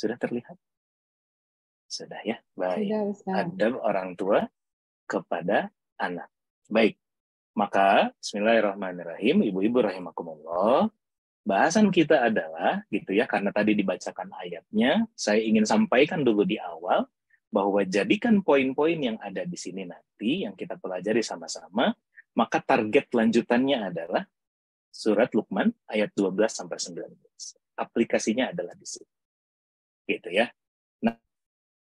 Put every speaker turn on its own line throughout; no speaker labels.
Sudah terlihat? Sudah ya? Baik.
Sudah, Ustaz.
Adab orang tua kepada anak. Baik. Maka bismillahirrahmanirrahim, ibu-ibu rahimakumullah. Bahasan kita adalah gitu ya, karena tadi dibacakan ayatnya, saya ingin sampaikan dulu di awal bahwa jadikan poin-poin yang ada di sini nanti yang kita pelajari sama-sama, maka target lanjutannya adalah surat Luqman ayat 12 sampai 19. Aplikasinya adalah di sini. Gitu ya. Nah,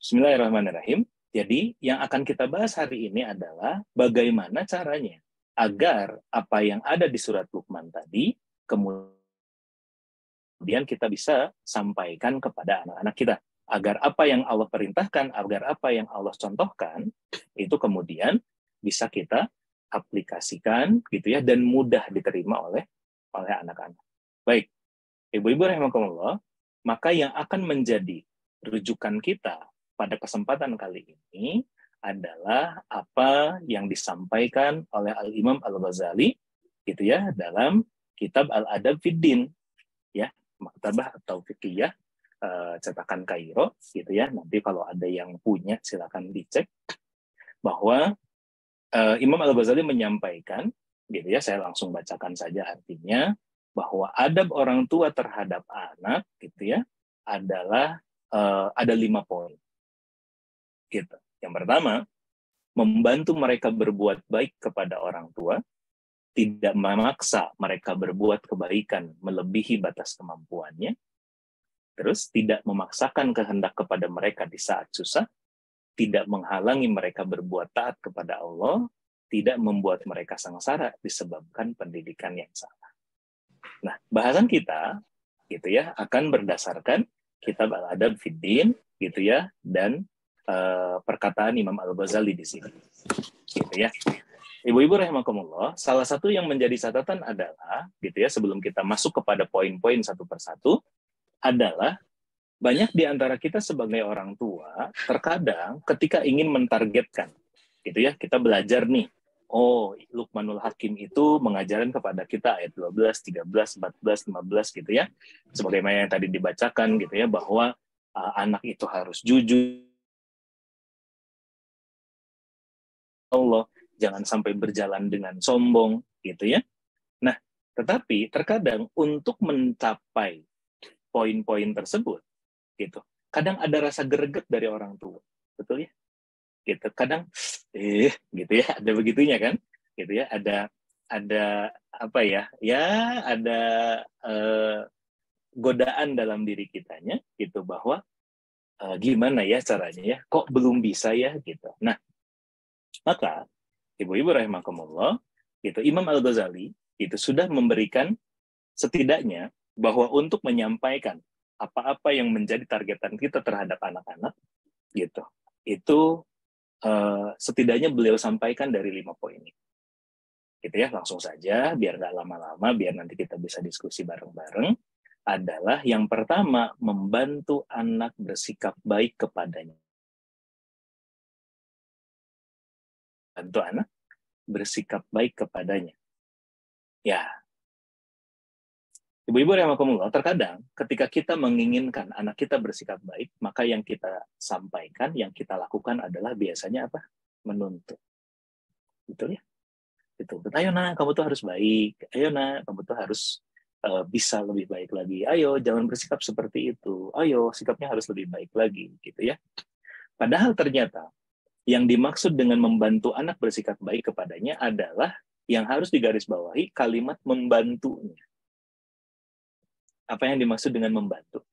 bismillahirrahmanirrahim. Jadi, yang akan kita bahas hari ini adalah bagaimana caranya agar apa yang ada di surat Luqman tadi kemudian kita bisa sampaikan kepada anak-anak kita. Agar apa yang Allah perintahkan, agar apa yang Allah contohkan, itu kemudian bisa kita aplikasikan gitu ya, dan mudah diterima oleh anak-anak. Baik, ibu-ibu rahimakumullah, maka yang akan menjadi rujukan kita pada kesempatan kali ini adalah apa yang disampaikan oleh Al-Imam Al-Ghazali gitu ya dalam kitab Al-Adab Fid Din ya, Maktabah atau Fiqhiyah cetakan Kairo gitu ya. Nanti kalau ada yang punya silakan dicek bahwa Imam Al-Ghazali menyampaikan gitu ya, saya langsung bacakan saja artinya, bahwa adab orang tua terhadap anak gitu ya adalah ada 5 poin. Gitu. Yang pertama, membantu mereka berbuat baik kepada orang tua, tidak memaksa mereka berbuat kebaikan melebihi batas kemampuannya, terus tidak memaksakan kehendak kepada mereka di saat susah, tidak menghalangi mereka berbuat taat kepada Allah, tidak membuat mereka sengsara disebabkan pendidikan yang salah. Nah, bahasan kita gitu ya akan berdasarkan kitab Al-Adab Fid Din gitu ya, dan perkataan Imam Al-Ghazali di sini. Gitu ya. Ibu-ibu rahimakumullah, salah satu yang menjadi catatan adalah gitu ya, sebelum kita masuk kepada poin-poin satu persatu, adalah banyak di antara kita sebagai orang tua terkadang ketika ingin mentargetkan gitu ya, kita belajar nih, oh Luqmanul Hakim itu mengajarkan kepada kita ayat 12, 13, 14, 15 gitu ya, sebagaimana yang tadi dibacakan gitu ya, bahwa anak itu harus jujur Allah, jangan sampai berjalan dengan sombong gitu ya. Nah, tetapi terkadang untuk mencapai poin-poin tersebut gitu, kadang ada rasa greget dari orang tua, betul ya? Gitu. Kadang gitu ya, ada begitunya kan? Gitu ya, ada apa ya? Ya, ada godaan dalam diri kitanya gitu, bahwa gimana ya caranya ya? Kok belum bisa ya gitu. Nah, maka ibu-ibu rahimakumullah, gitu, Imam Al-Ghazali itu sudah memberikan setidaknya bahwa untuk menyampaikan apa-apa yang menjadi targetan kita terhadap anak-anak, gitu, itu setidaknya beliau sampaikan dari 5 poin ini. Gitu ya, langsung saja, biar nggak lama-lama, biar nanti kita bisa diskusi bareng-bareng, adalah yang pertama, membantu anak bersikap baik kepadanya. Bantu anak bersikap baik kepadanya. Ya, ibu-ibu rahimakumullah, terkadang ketika kita menginginkan anak kita bersikap baik, maka yang kita sampaikan, yang kita lakukan adalah biasanya apa? Menuntut. Betul ya? Betul. Ayo nak, kamu tuh harus baik. Ayo nak, kamu tuh harus bisa lebih baik lagi. Ayo, jangan bersikap seperti itu. Ayo, sikapnya harus lebih baik lagi. Gitu ya. Padahal ternyata yang dimaksud dengan membantu anak bersikap baik kepadanya adalah yang harus digarisbawahi kalimat membantunya. Apa yang dimaksud dengan membantu?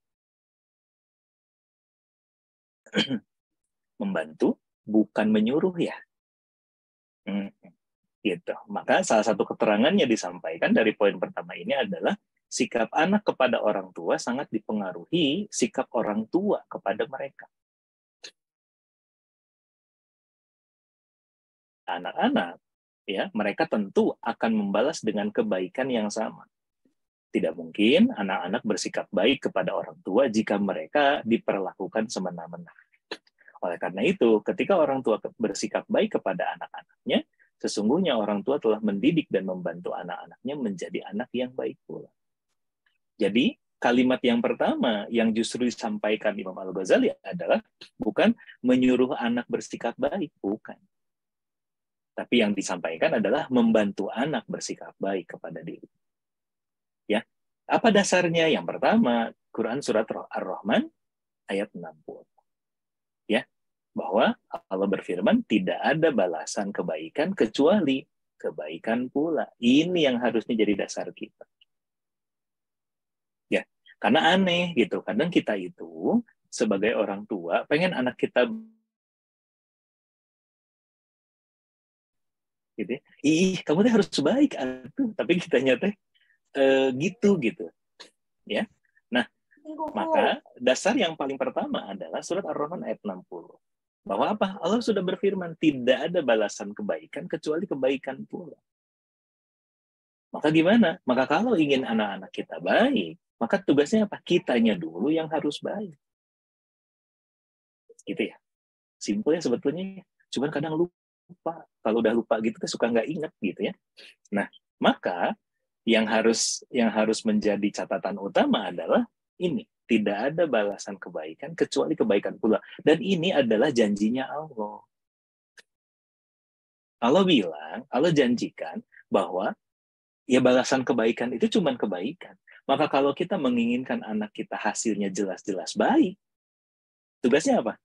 Membantu bukan menyuruh ya. Gitu. Maka salah satu keterangannya disampaikan dari poin pertama ini adalah sikap anak kepada orang tua sangat dipengaruhi sikap orang tua kepada mereka. Anak-anak ya, mereka tentu akan membalas dengan kebaikan yang sama. Tidak mungkin anak-anak bersikap baik kepada orang tua jika mereka diperlakukan semena-mena. Oleh karena itu, ketika orang tua bersikap baik kepada anak-anaknya, sesungguhnya orang tua telah mendidik dan membantu anak-anaknya menjadi anak yang baik pula. Jadi, kalimat yang pertama yang justru disampaikan Imam Al-Ghazali adalah bukan menyuruh anak bersikap baik, bukan. Tapi yang disampaikan adalah membantu anak bersikap baik kepada diri. Ya. Apa dasarnya? Yang pertama, Quran surat Ar-Rahman ayat 60. Ya, bahwa Allah berfirman tidak ada balasan kebaikan kecuali kebaikan pula. Ini yang harusnya jadi dasar kita. Ya, karena aneh gitu. Kadang kita itu sebagai orang tua pengen anak kita gitu. Ih, kamu tuh harus baik atuh, tapi kitanya teh gitu. Ya. Nah, maka dasar yang paling pertama adalah surat Ar-Rahman ayat 60. Bahwa apa? Allah sudah berfirman, tidak ada balasan kebaikan kecuali kebaikan pula. Maka gimana? Maka kalau ingin anak-anak kita baik, maka tugasnya apa? Kitanya dulu yang harus baik. Gitu ya. Simpel ya sebetulnya. Cuman kadang lupa. Kalau udah lupa gitu, kan suka nggak ingat gitu ya. Nah, maka yang harus menjadi catatan utama adalah ini. Tidak ada balasan kebaikan kecuali kebaikan pula. Dan ini adalah janjinya Allah. Allah bilang, Allah janjikan bahwa ya balasan kebaikan itu cuma kebaikan. Maka kalau kita menginginkan anak kita hasilnya jelas-jelas baik, tugasnya apa?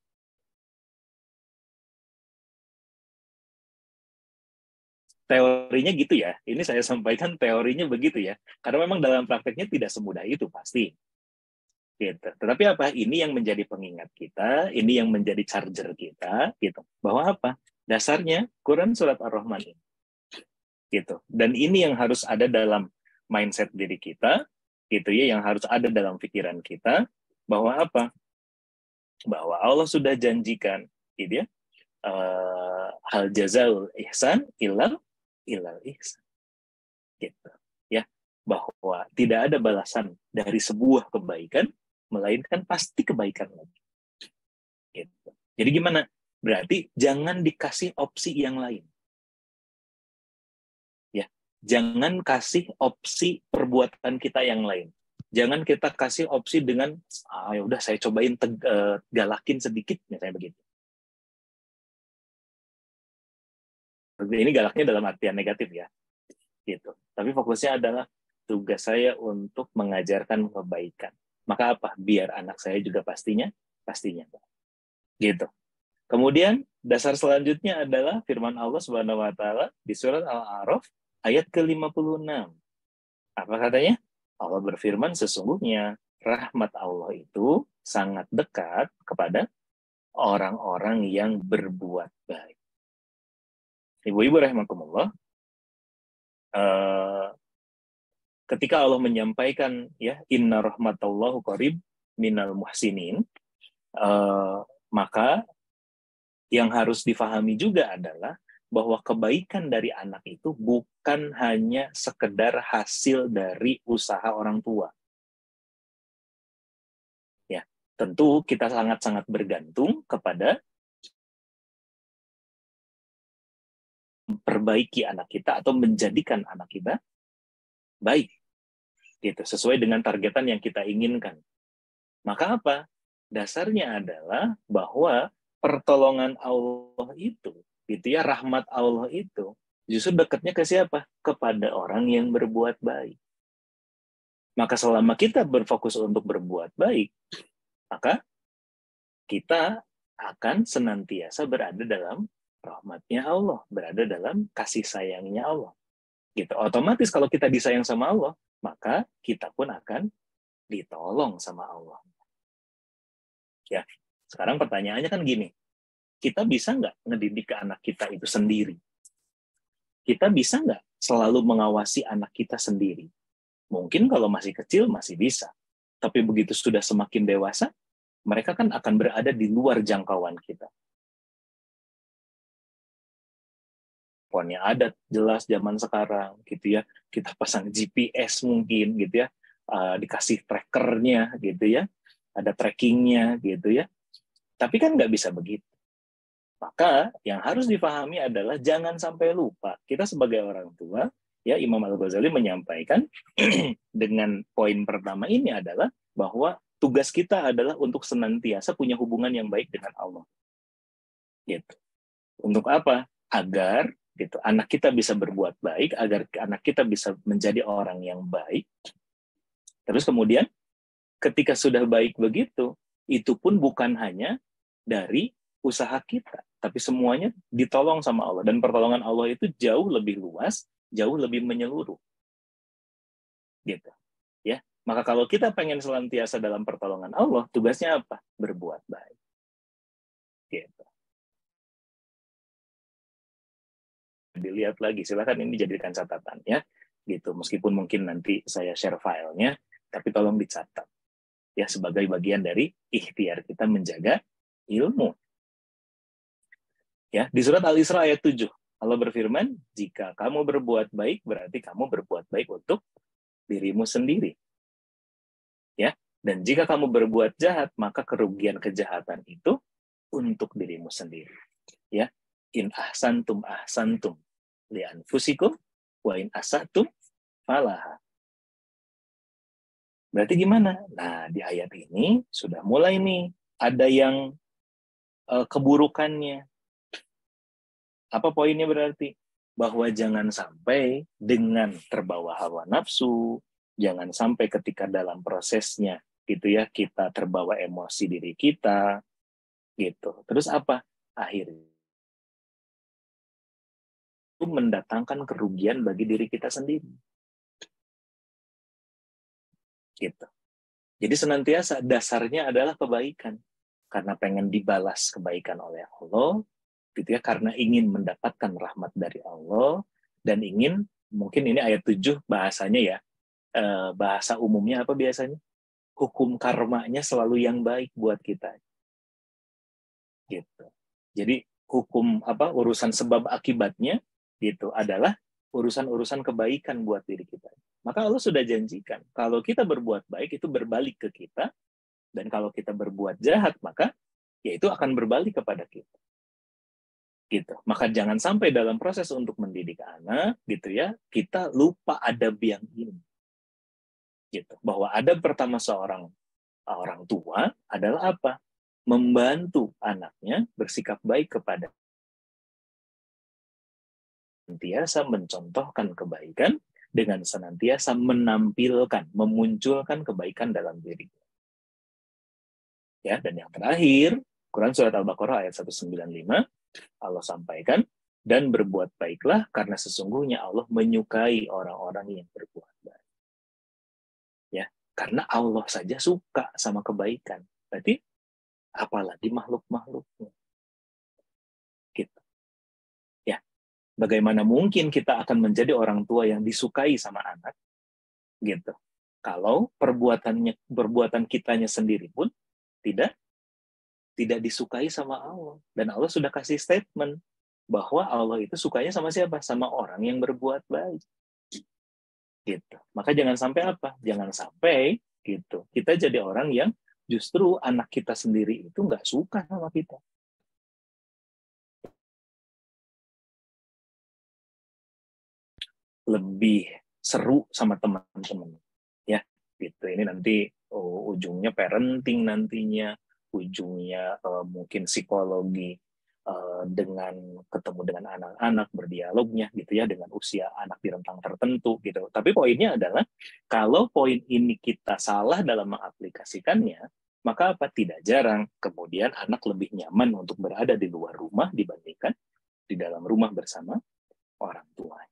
Teorinya gitu ya. Ini saya sampaikan teorinya begitu ya. Karena memang dalam prakteknya tidak semudah itu pasti. Gitu. Tetapi apa? Ini yang menjadi pengingat kita, ini yang menjadi charger kita, gitu. Bahwa apa? Dasarnya Quran surat Ar-Rahman ini. Gitu. Dan ini yang harus ada dalam mindset diri kita, gitu ya, yang harus ada dalam pikiran kita, bahwa apa? Bahwa Allah sudah janjikan, gitu ya, hal jazaul ihsan ilal ihsan. Gitu. Ya, bahwa tidak ada balasan dari sebuah kebaikan melainkan pasti kebaikan lagi. Gitu. Jadi gimana? Berarti jangan dikasih opsi yang lain. Ya, jangan kasih opsi perbuatan kita yang lain. Jangan kita kasih opsi dengan ya udah saya cobain galakin sedikit misalnya begitu. Ini galaknya dalam artian negatif ya. Gitu. Tapi fokusnya adalah tugas saya untuk mengajarkan kebaikan. Maka apa? Biar anak saya juga pastinya. Gitu. Kemudian dasar selanjutnya adalah firman Allah Subhanahu wa taala di surat Al-A'raf ayat ke-56. Apa katanya? Allah berfirman sesungguhnya rahmat Allah itu sangat dekat kepada orang-orang yang berbuat baik. Ibu-ibu rahimakumullah, ketika Allah menyampaikan ya inna rahmatallahu qarib minal muhsinin, maka yang harus difahami juga adalah bahwa kebaikan dari anak itu bukan hanya sekedar hasil dari usaha orang tua. Ya, tentu kita sangat-sangat bergantung kepada memperbaiki anak kita atau menjadikan anak kita baik. Gitu, sesuai dengan targetan yang kita inginkan. Maka apa? Dasarnya adalah bahwa pertolongan Allah itu, gitu ya, rahmat Allah itu justru dekatnya ke siapa? Kepada orang yang berbuat baik. Maka selama kita berfokus untuk berbuat baik, maka kita akan senantiasa berada dalam rahmatnya Allah, berada dalam kasih sayangnya Allah. Gitu. Otomatis kalau kita disayang sama Allah, maka kita pun akan ditolong sama Allah. Ya, sekarang pertanyaannya kan gini, kita bisa nggak ngedidik ke anak kita itu sendiri? Kita bisa nggak selalu mengawasi anak kita sendiri? Mungkin kalau masih kecil masih bisa, tapi begitu sudah semakin dewasa, mereka kan akan berada di luar jangkauan kita. Pokoknya ada jelas zaman sekarang, gitu ya. Kita pasang GPS mungkin, gitu ya, dikasih trackernya, gitu ya, ada trackingnya, gitu ya. Tapi kan nggak bisa begitu. Maka yang harus dipahami adalah jangan sampai lupa. Kita sebagai orang tua, ya Imam Al-Ghazali menyampaikan dengan poin pertama ini adalah bahwa tugas kita adalah untuk senantiasa punya hubungan yang baik dengan Allah. Gitu. Untuk apa? Agar gitu anak kita bisa berbuat baik, agar anak kita bisa menjadi orang yang baik. Terus kemudian ketika sudah baik begitu, itu pun bukan hanya dari usaha kita, tapi semuanya ditolong sama Allah. Dan pertolongan Allah itu jauh lebih luas, jauh lebih menyeluruh. Gitu. Ya. Maka kalau kita pengen senantiasa dalam pertolongan Allah, tugasnya apa? Berbuat baik. Gitu. Dilihat lagi, silakan ini dijadikan catatan ya. Gitu. Meskipun mungkin nanti saya share filenya, tapi tolong dicatat. Ya, sebagai bagian dari ikhtiar kita menjaga ilmu. Ya, di surat Al-Isra ayat 7, Allah berfirman, jika kamu berbuat baik, berarti kamu berbuat baik untuk dirimu sendiri. Ya, dan jika kamu berbuat jahat, maka kerugian kejahatan itu untuk dirimu sendiri. Ya, in ahsantum li anfusikum wa in asatum falaha. Berarti gimana? Nah, di ayat ini sudah mulai nih ada yang keburukannya. Apa poinnya berarti? Bahwa jangan sampai dengan terbawa hawa nafsu, jangan sampai ketika dalam prosesnya gitu ya, kita terbawa emosi diri kita, gitu. Terus apa? Akhirnya itu mendatangkan kerugian bagi diri kita sendiri. Gitu. Jadi senantiasa dasarnya adalah kebaikan. Karena pengen dibalas kebaikan oleh Allah, gitu ya, karena ingin mendapatkan rahmat dari Allah dan ingin, mungkin ini ayat 7 bahasanya ya, bahasa umumnya apa biasanya? Hukum karmanya selalu yang baik buat kita. Gitu. Jadi hukum apa urusan sebab akibatnya gitu adalah urusan-urusan kebaikan buat diri kita. Maka Allah sudah janjikan kalau kita berbuat baik itu berbalik ke kita, dan kalau kita berbuat jahat maka ya itu akan berbalik kepada kita. Gitu. Maka jangan sampai dalam proses untuk mendidik anak gitu ya, kita lupa adab yang ini. Gitu. Bahwa adab pertama seorang orang tua adalah apa? Membantu anaknya bersikap baik kepada, senantiasa mencontohkan kebaikan dengan senantiasa menampilkan, memunculkan kebaikan dalam diri. Ya, dan yang terakhir, Quran surat Al-Baqarah ayat 195, Allah sampaikan, dan berbuat baiklah karena sesungguhnya Allah menyukai orang-orang yang berbuat baik. Ya, karena Allah saja suka sama kebaikan. Berarti apalagi makhluk-makhluknya. Gitu. Ya, bagaimana mungkin kita akan menjadi orang tua yang disukai sama anak? Gitu. Kalau perbuatan kitanya sendiri pun tidak disukai sama Allah. Dan Allah sudah kasih statement bahwa Allah itu sukanya sama siapa? Sama orang yang berbuat baik. Gitu. Maka jangan sampai apa? Jangan sampai gitu. Kita jadi orang yang justru anak kita sendiri itu nggak suka sama kita. Lebih seru sama teman-teman. Ya, gitu. Ini nanti ujungnya parenting nantinya, ujungnya mungkin psikologi dengan ketemu dengan anak-anak, berdialognya gitu ya dengan usia anak di rentang tertentu gitu. Tapi poinnya adalah kalau poin ini kita salah dalam mengaplikasikannya, maka apa tidak jarang kemudian anak lebih nyaman untuk berada di luar rumah dibandingkan di dalam rumah bersama orang tua.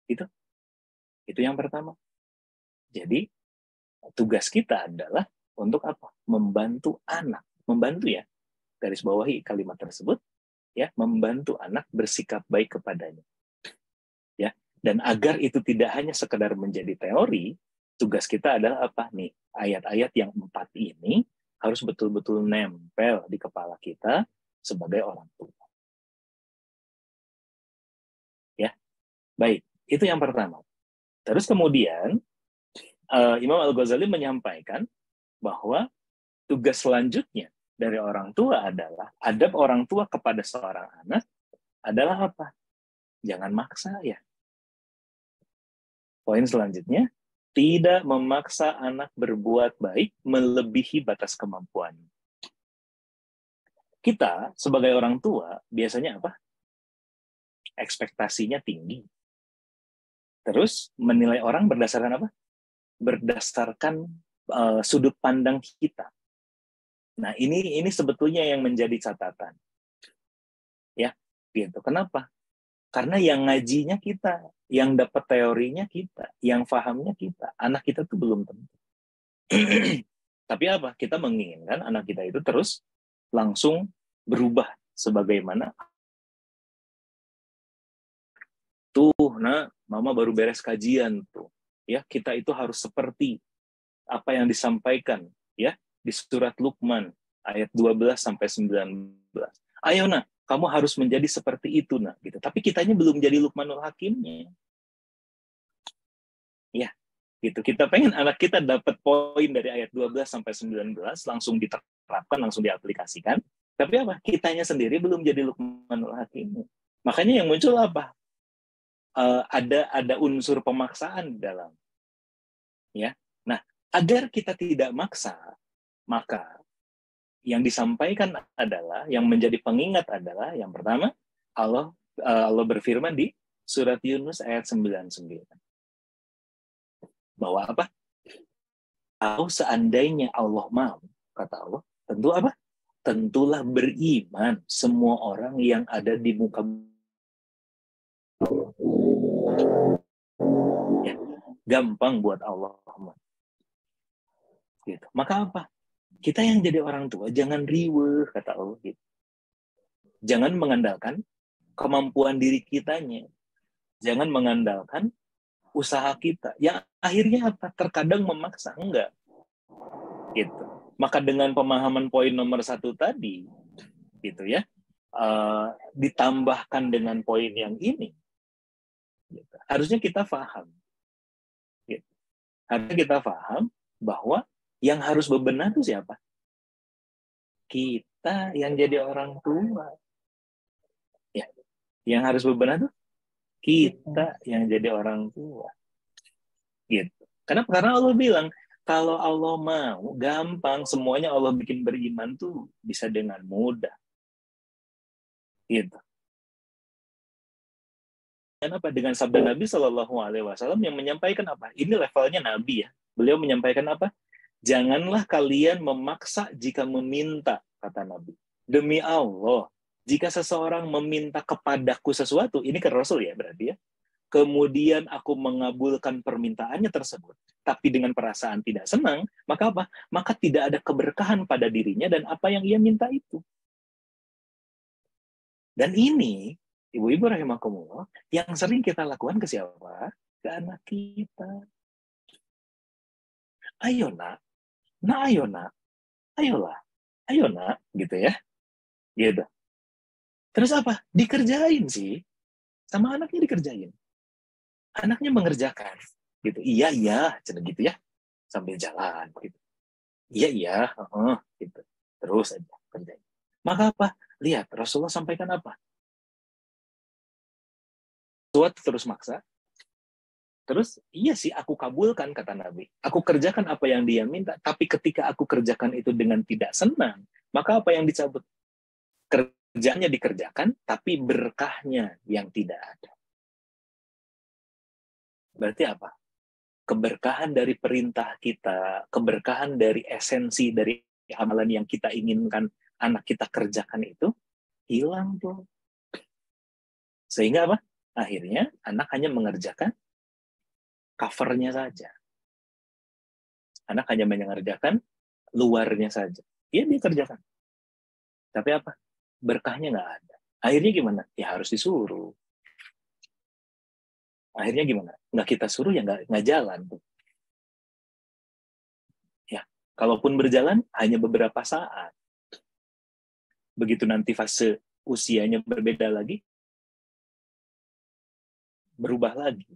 Itu yang pertama. Jadi tugas kita adalah untuk apa? Membantu anak, membantu ya. Garis bawahi kalimat tersebut ya, membantu anak bersikap baik kepadanya. Ya, dan agar itu tidak hanya sekedar menjadi teori, tugas kita adalah apa nih? Ayat-ayat yang 4 ini harus betul-betul nempel di kepala kita sebagai orang tua. Ya, baik. Itu yang pertama. Terus kemudian Imam Al-Ghazali menyampaikan bahwa tugas selanjutnya dari orang tua adalah adab orang tua kepada seorang anak adalah apa? Jangan maksa ya. Poin selanjutnya, Tidak memaksa anak berbuat baik melebihi batas kemampuan. Kita sebagai orang tua biasanya apa? Ekspektasinya tinggi. Terus menilai orang berdasarkan apa? Berdasarkan sudut pandang kita. Nah, ini sebetulnya yang menjadi catatan. Ya, gitu. Kenapa? Karena yang ngajinya kita, yang dapat teorinya kita, yang pahamnya kita. Anak kita tuh belum tentu. Tapi apa? Kita menginginkan anak kita itu terus langsung berubah sebagaimana tuh, nah, mama baru beres kajian tuh. Ya, kita itu harus seperti apa yang disampaikan ya di surat Luqman ayat 12 sampai 19. Ayo nah, kamu harus menjadi seperti itu nah gitu. Tapi kitanya belum jadi Luqmanul Hakimnya. Ya, gitu. Kita pengen anak kita dapat poin dari ayat 12 sampai 19 langsung diterapkan, langsung diaplikasikan. Tapi apa? Kitanya sendiri belum jadi Luqmanul Hakimnya. Makanya yang muncul apa? Ada unsur pemaksaan di dalam. Ya. Nah, agar kita tidak maksa, maka yang disampaikan adalah, yang menjadi pengingat adalah, yang pertama, Allah berfirman di surat Yunus ayat 99. Bahwa apa? Kalau seandainya Allah mau, kata Allah, tentu apa? Tentulah beriman semua orang yang ada di muka bumi. Ya, gampang buat Allah. Gitu. Maka apa? Kita yang jadi orang tua jangan riweuh, kata Allah gitu. Jangan mengandalkan kemampuan diri kitanya. Jangan mengandalkan usaha kita. Yang akhirnya apa? Terkadang memaksa. Enggak. Gitu. Maka dengan pemahaman poin nomor 1 tadi, gitu ya, ditambahkan dengan poin yang ini, gitu. Harusnya kita paham. Gitu. Harusnya kita paham bahwa yang harus bebenah itu siapa? Kita yang jadi orang tua. Ya. Yang harus bebenah itu kita yang jadi orang tua. Gitu. Karena Allah bilang, kalau Allah mau, gampang, semuanya Allah bikin beriman tuh bisa dengan mudah. Gitu. Dan apa? Dengan sabda Nabi Shallallahu Alaihi Wasallam yang menyampaikan apa? Ini levelnya Nabi ya. Beliau menyampaikan apa? Janganlah kalian memaksa jika meminta, kata Nabi. Demi Allah, jika seseorang meminta kepadaku sesuatu, ini ke Rasul ya berarti ya. Kemudian aku mengabulkan permintaannya tersebut, tapi dengan perasaan tidak senang, maka apa? Maka tidak ada keberkahan pada dirinya dan apa yang ia minta itu. Dan ini, ibu-ibu rahimakumullah, yang sering kita lakukan ke siapa? Ke anak kita. Ayo nak, ayo nak, ayo nak, gitu ya. Gitu. Terus apa? Dikerjain sih. Sama anaknya dikerjain. Anaknya mengerjakan. Gitu. Iya, cina gitu ya. Sambil jalan. Gitu. Iya, gitu. Terus aja kerjain. Maka apa? Lihat, Rasulullah sampaikan apa? Suatu terus maksa. Terus, iya sih, aku kabulkan, kata Nabi. Aku kerjakan apa yang dia minta. Tapi ketika aku kerjakan itu dengan tidak senang, maka apa yang dicabut? Kerjanya dikerjakan, tapi berkahnya yang tidak ada. Berarti apa? Keberkahan dari perintah kita, keberkahan dari esensi dari amalan yang kita inginkan anak kita kerjakan itu, hilang tuh. Sehingga apa? Akhirnya anak hanya mengerjakan covernya saja. Anak hanya mengerjakan luarnya saja. Iya, dia kerjakan. Tapi apa? Berkahnya nggak ada. Akhirnya gimana? Ya harus disuruh. Akhirnya gimana? Nggak kita suruh ya nggak jalan. Ya, kalaupun berjalan hanya beberapa saat. Begitu nanti fase usianya berbeda lagi, berubah lagi.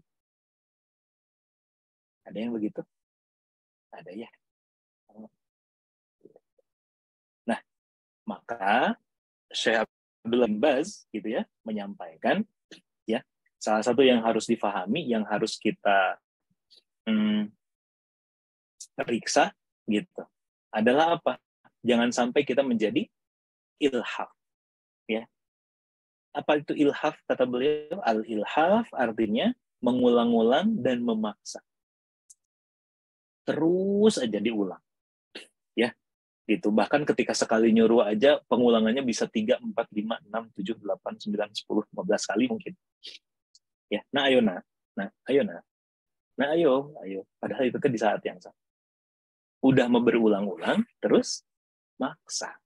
Ada yang begitu? Ada ya. Nah, maka Syekh Abdullah bin Baz gitu ya menyampaikan ya salah satu yang harus difahami, yang harus kita periksa gitu adalah apa? Jangan sampai kita menjadi ilhaf, ya. Apa itu ilhaf? Kata beliau, al-ilhaf artinya mengulang-ulang dan memaksa. Terus aja diulang, ya. Gitu. Bahkan ketika sekali nyuruh aja pengulangannya bisa 3, 4, 5, 6, 7, 8, 9, 10, 15 kali mungkin. Ya, nah ayo nah. Nah, ayo nah. Nah, ayo. Padahal itu kan di saat yang sama. Udah mau berulang-ulang, terus maksa.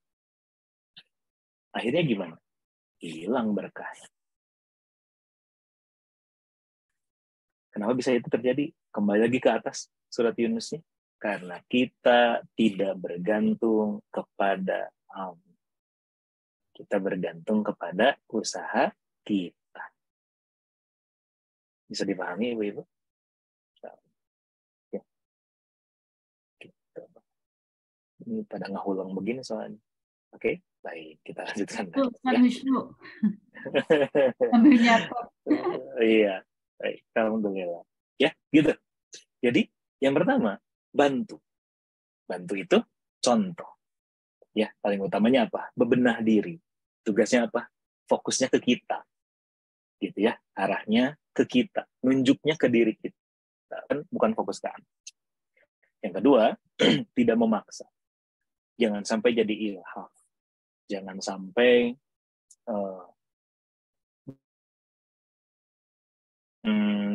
Akhirnya gimana? Hilang berkahnya. Kenapa bisa itu terjadi? Kembali lagi ke atas surat Yunusnya. Karena kita tidak bergantung kepada Allah. Kita bergantung kepada usaha kita. Bisa dipahami, Ibu-Ibu? Ya, gitu. Ini pada ngahulang begini soalnya. Oke, baik. Kita lanjutkan lagi.
Sambil nyatet.
Iya, baik. Alhamdulillah. Ya, gitu. Jadi, yang pertama, bantu. Bantu itu contoh. Ya, paling utamanya apa? Bebenah diri. Tugasnya apa? Fokusnya ke kita. Gitu ya. Arahnya ke kita. Nunjuknya ke diri kita. Kan bukan fokus ke anak. Yang kedua, tidak memaksa. Jangan sampai jadi ilham. Jangan sampai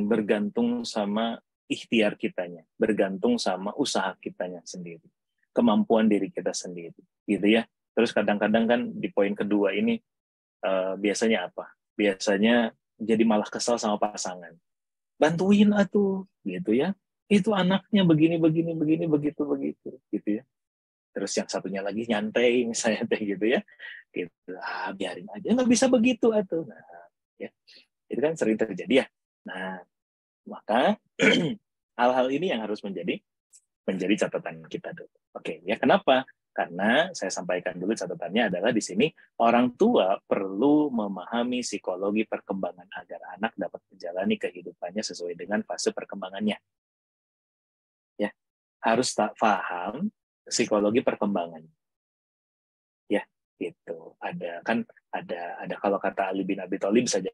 bergantung sama ikhtiar kitanya, bergantung sama usaha kitanya sendiri, kemampuan diri kita sendiri, gitu ya. Terus kadang-kadang kan di poin kedua ini biasanya apa? Biasanya jadi malah kesal sama pasangan. Bantuin atuh, gitu ya. Itu anaknya begini, begitu, gitu ya. Terus yang satunya lagi nyantai, misalnya gitu ya. Gitu. Biarin aja, nggak bisa begitu atuh. Nah, ya. Itu kan sering terjadi ya. Nah, maka hal-hal ini yang harus menjadi catatan kita dulu. Oke, ya kenapa? Karena saya sampaikan dulu catatannya adalah di sini orang tua perlu memahami psikologi perkembangan agar anak dapat menjalani kehidupannya sesuai dengan fase perkembangannya. Ya, harus tak paham psikologi perkembangan. Ya, gitu. Ada kalau kata Ali bin Abi Thalib saja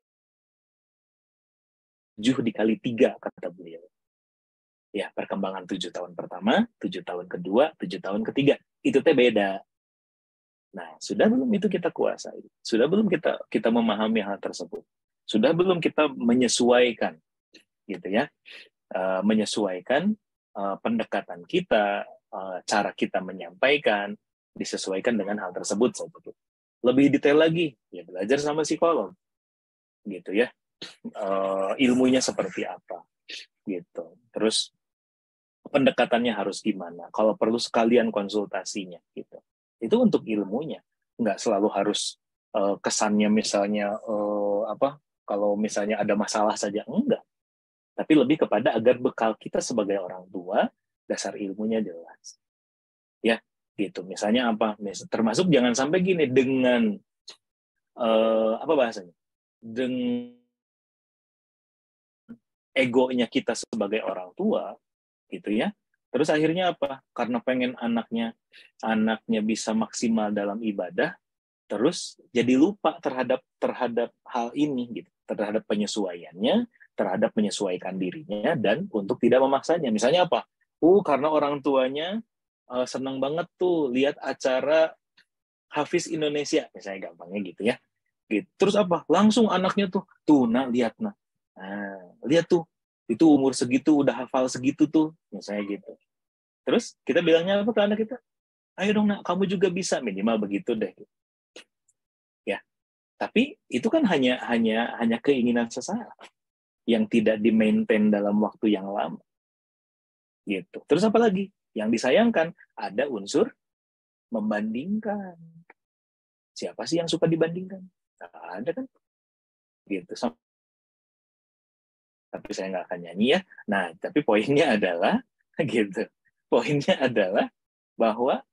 7 dikali 3 kata beliau. Ya, perkembangan 7 tahun pertama, 7 tahun kedua, 7 tahun ketiga. Itu teh beda. Nah, sudah belum itu kita kuasai? Sudah belum kita memahami hal tersebut? Sudah belum kita menyesuaikan, gitu ya? Menyesuaikan pendekatan kita, cara kita menyampaikan, disesuaikan dengan hal tersebut. Lebih detail lagi, ya belajar sama psikolog, gitu ya. Ilmunya seperti apa, gitu. Terus pendekatannya harus gimana, kalau perlu sekalian konsultasinya gitu. Itu untuk ilmunya, nggak selalu harus kesannya misalnya kalau misalnya ada masalah saja, enggak, tapi lebih kepada agar bekal kita sebagai orang tua dasar ilmunya jelas, ya gitu. Misalnya apa, termasuk jangan sampai gini dengan apa bahasanya, dengan egonya kita sebagai orang tua gitu ya. Terus akhirnya apa? Karena pengen anaknya bisa maksimal dalam ibadah, terus jadi lupa terhadap hal ini gitu, terhadap penyesuaiannya, terhadap menyesuaikan dirinya dan untuk tidak memaksanya. Misalnya apa? Karena orang tuanya senang banget tuh lihat acara Hafiz Indonesia, misalnya gampangnya gitu ya. Gitu. Terus apa? Langsung anaknya tuh nah lihat nah. Nah, lihat tuh itu umur segitu udah hafal segitu tuh, misalnya gitu. Terus kita bilangnya apa ke anak kita? Ayo dong nak, kamu juga bisa, minimal begitu deh. Ya, tapi itu kan hanya keinginan sesaat yang tidak di-maintain dalam waktu yang lama. Gitu. Terus apa lagi? Yang disayangkan ada unsur membandingkan. Siapa sih yang suka dibandingkan? Nah, ada kan? Gitu. Tapi saya nggak akan nyanyi ya. Nah, tapi poinnya adalah gitu. Poinnya adalah bahwa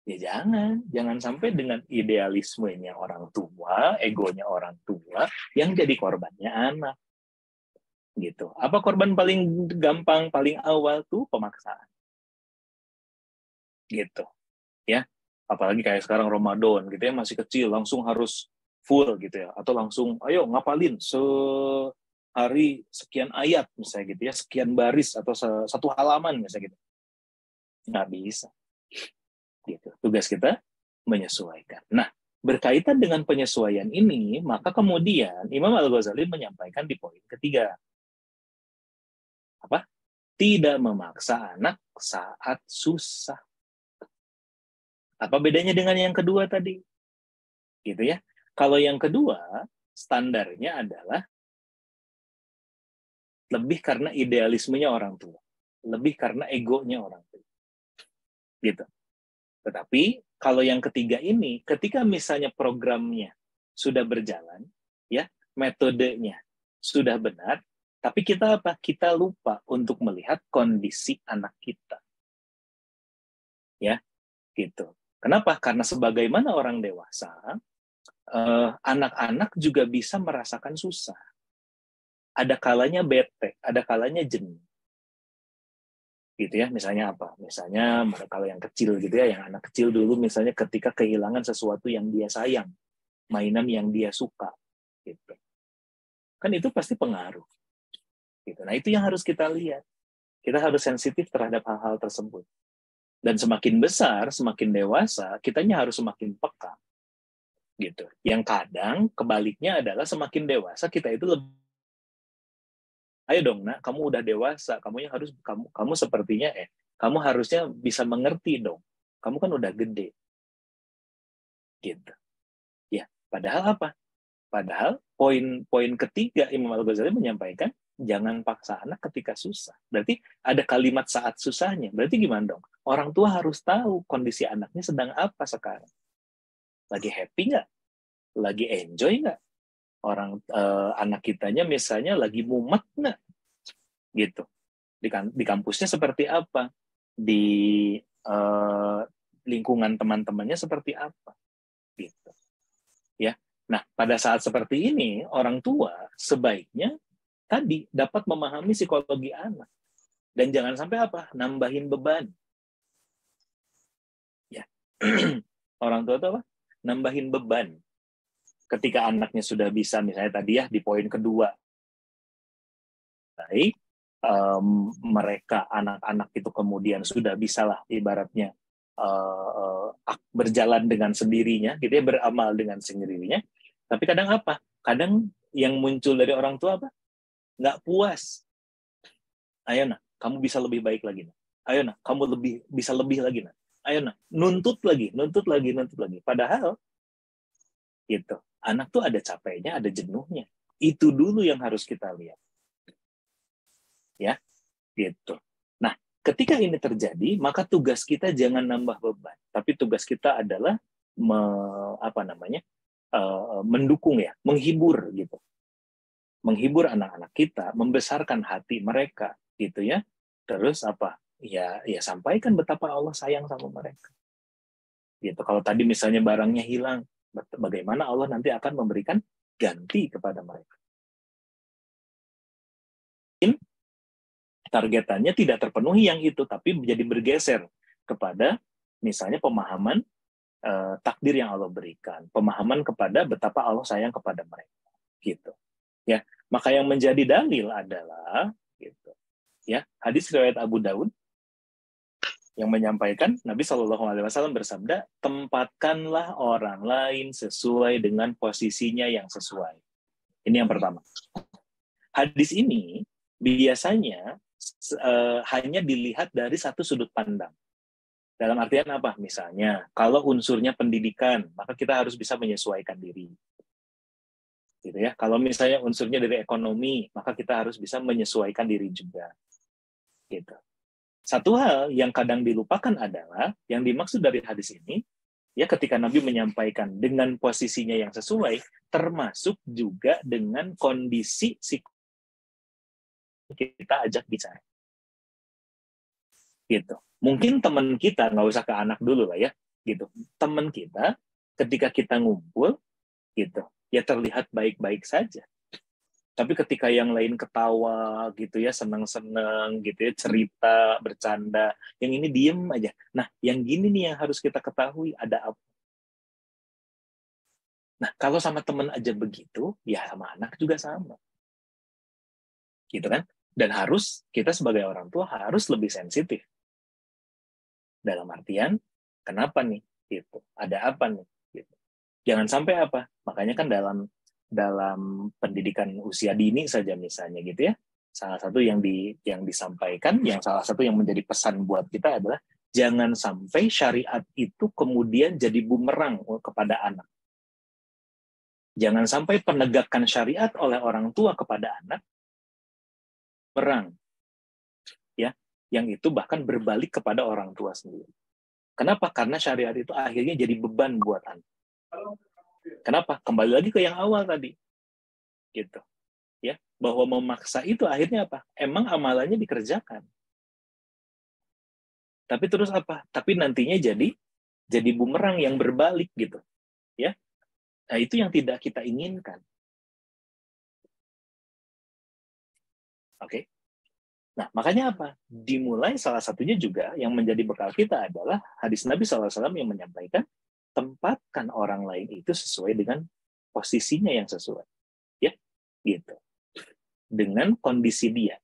ya jangan sampai dengan idealismenya orang tua, egonya orang tua yang jadi korbannya anak. Gitu. Apa korban paling gampang, paling awal tuh pemaksaan. gitu ya. Apalagi kayak sekarang Ramadan gitu ya, masih kecil langsung harus full gitu ya, atau langsung ayo ngapalin sehari sekian ayat misalnya gitu ya, sekian baris atau satu halaman misalnya gitu. Nggak bisa gitu. Tugas kita menyesuaikan. Nah, berkaitan dengan penyesuaian ini, maka kemudian Imam Al-Ghazali menyampaikan di poin ketiga, apa? Tidak memaksa anak saat susah. Apa bedanya dengan yang kedua tadi? Gitu ya. Kalau yang kedua, standarnya adalah lebih karena idealismenya orang tua, lebih karena egonya orang tua. Gitu. Tetapi kalau yang ketiga ini, ketika misalnya programnya sudah berjalan, ya, metodenya sudah benar, tapi kita apa? Kita lupa untuk melihat kondisi anak kita. Ya, gitu. Kenapa? Karena sebagaimana orang dewasa, anak-anak juga bisa merasakan susah. Ada kalanya bete, ada kalanya jenuh. Gitu ya, misalnya apa? Misalnya kalau yang kecil gitu ya, yang anak kecil dulu misalnya ketika kehilangan sesuatu yang dia sayang, mainan yang dia suka, gitu. Kan itu pasti pengaruh. Gitu. Nah, itu yang harus kita lihat. Kita harus sensitif terhadap hal-hal tersebut. Dan semakin besar, semakin dewasa, kitanya harus semakin peka. Gitu. Yang kadang kebaliknya adalah semakin dewasa kita itu lebih, ayo dong nak, kamu udah dewasa, kamu sepertinya kamu harusnya bisa mengerti dong. Kamu kan udah gede. Gitu. Ya, padahal apa? Padahal poin ketiga Imam Al-Ghazali menyampaikan jangan paksa anak ketika susah. Berarti ada kalimat saat susahnya. Berarti gimana dong? Orang tua harus tahu kondisi anaknya sedang apa sekarang. Lagi happy nggak? Lagi enjoy nggak? Anak kitanya misalnya lagi mumet nggak? Gitu. Di kampusnya seperti apa? Di lingkungan teman-temannya seperti apa? Gitu. Ya. Nah, pada saat seperti ini, orang tua sebaiknya tadi dapat memahami psikologi anak. Dan jangan sampai apa? Nambahin beban. Ya. Orang tua itu apa? Nambahin beban. Ketika anaknya sudah bisa, misalnya tadi ya, di poin kedua. Baik, mereka, anak-anak itu kemudian sudah bisa lah, ibaratnya, berjalan dengan sendirinya, gitu ya, beramal dengan sendirinya. Tapi kadang apa? Kadang yang muncul dari orang tua apa? Nggak puas. Ayo nak, kamu bisa lebih baik lagi. Nak. Ayo nak, kamu bisa lebih lagi. Nak. Ayo nak, nuntut lagi. Padahal, gitu. Anak tuh ada capeknya, ada jenuhnya. Itu dulu yang harus kita lihat. Ya, gitu. Nah, ketika ini terjadi, maka tugas kita jangan nambah beban. Tapi tugas kita adalah mendukung ya, menghibur gitu. Menghibur anak-anak kita, membesarkan hati mereka gitu ya. Terus apa? Ya sampaikan betapa Allah sayang sama mereka. Gitu. Kalau tadi misalnya barangnya hilang, bagaimana Allah nanti akan memberikan ganti kepada mereka. Targetannya tidak terpenuhi yang itu, tapi menjadi bergeser kepada misalnya pemahaman takdir yang Allah berikan, pemahaman kepada betapa Allah sayang kepada mereka, gitu. Ya, maka yang menjadi dalil adalah, gitu. Ya, hadis riwayat Abu Daud yang menyampaikan Nabi Shallallahu Alaihi Wasallam bersabda, tempatkanlah orang lain sesuai dengan posisinya yang sesuai. Ini yang pertama. Hadis ini biasanya hanya dilihat dari satu sudut pandang. Dalam artian apa? Misalnya, kalau unsurnya pendidikan, maka kita harus bisa menyesuaikan diri. Gitu ya. Kalau misalnya unsurnya dari ekonomi, maka kita harus bisa menyesuaikan diri juga. Gitu. Satu hal yang kadang dilupakan adalah, yang dimaksud dari hadis ini, ya ketika Nabi menyampaikan dengan posisinya yang sesuai, termasuk juga dengan kondisi kita ajak bicara. Gitu. Mungkin teman kita, nggak usah ke anak dulu lah ya, gitu. Teman kita, ketika kita ngumpul, gitu, ya terlihat baik-baik saja. Tapi ketika yang lain ketawa gitu ya, senang-senang gitu ya, cerita, bercanda, yang ini diem aja. Nah, yang gini nih yang harus kita ketahui, ada apa? Nah, kalau sama teman aja begitu, ya sama anak juga sama. Gitu kan? Dan harus, kita sebagai orang tua harus lebih sensitif. Dalam artian, kenapa nih? Gitu. Ada apa nih? Gitu. Jangan sampai apa? Makanya kan dalam dalam pendidikan usia dini saja misalnya gitu ya. Salah satu yang disampaikan, yang salah satu yang menjadi pesan buat kita adalah jangan sampai syariat itu kemudian jadi bumerang kepada anak. Jangan sampai penegakan syariat oleh orang tua kepada anak perang ya, yang itu bahkan berbalik kepada orang tua sendiri. Kenapa? Karena syariat itu akhirnya jadi beban buat anak. Kenapa? Kembali lagi ke yang awal tadi. Gitu. Ya, bahwa memaksa itu akhirnya apa? Emang amalannya dikerjakan. Tapi terus apa? Tapi nantinya jadi bumerang yang berbalik gitu, ya. Nah, itu yang tidak kita inginkan. Oke. Nah, makanya apa? Dimulai salah satunya juga yang menjadi bekal kita adalah hadis Nabi SAW yang menyampaikan tempatkan orang lain itu sesuai dengan posisinya yang sesuai. Ya, gitu. Dengan kondisi dia.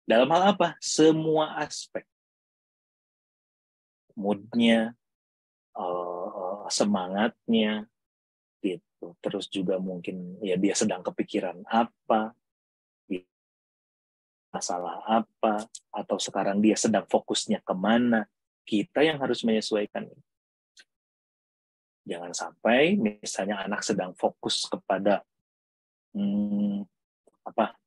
Dalam hal apa? Semua aspek. Moodnya, semangatnya, gitu. Terus juga mungkin ya dia sedang kepikiran apa, masalah apa, atau sekarang dia sedang fokusnya kemana. Kita yang harus menyesuaikan. Jangan sampai misalnya anak sedang fokus kepada apa?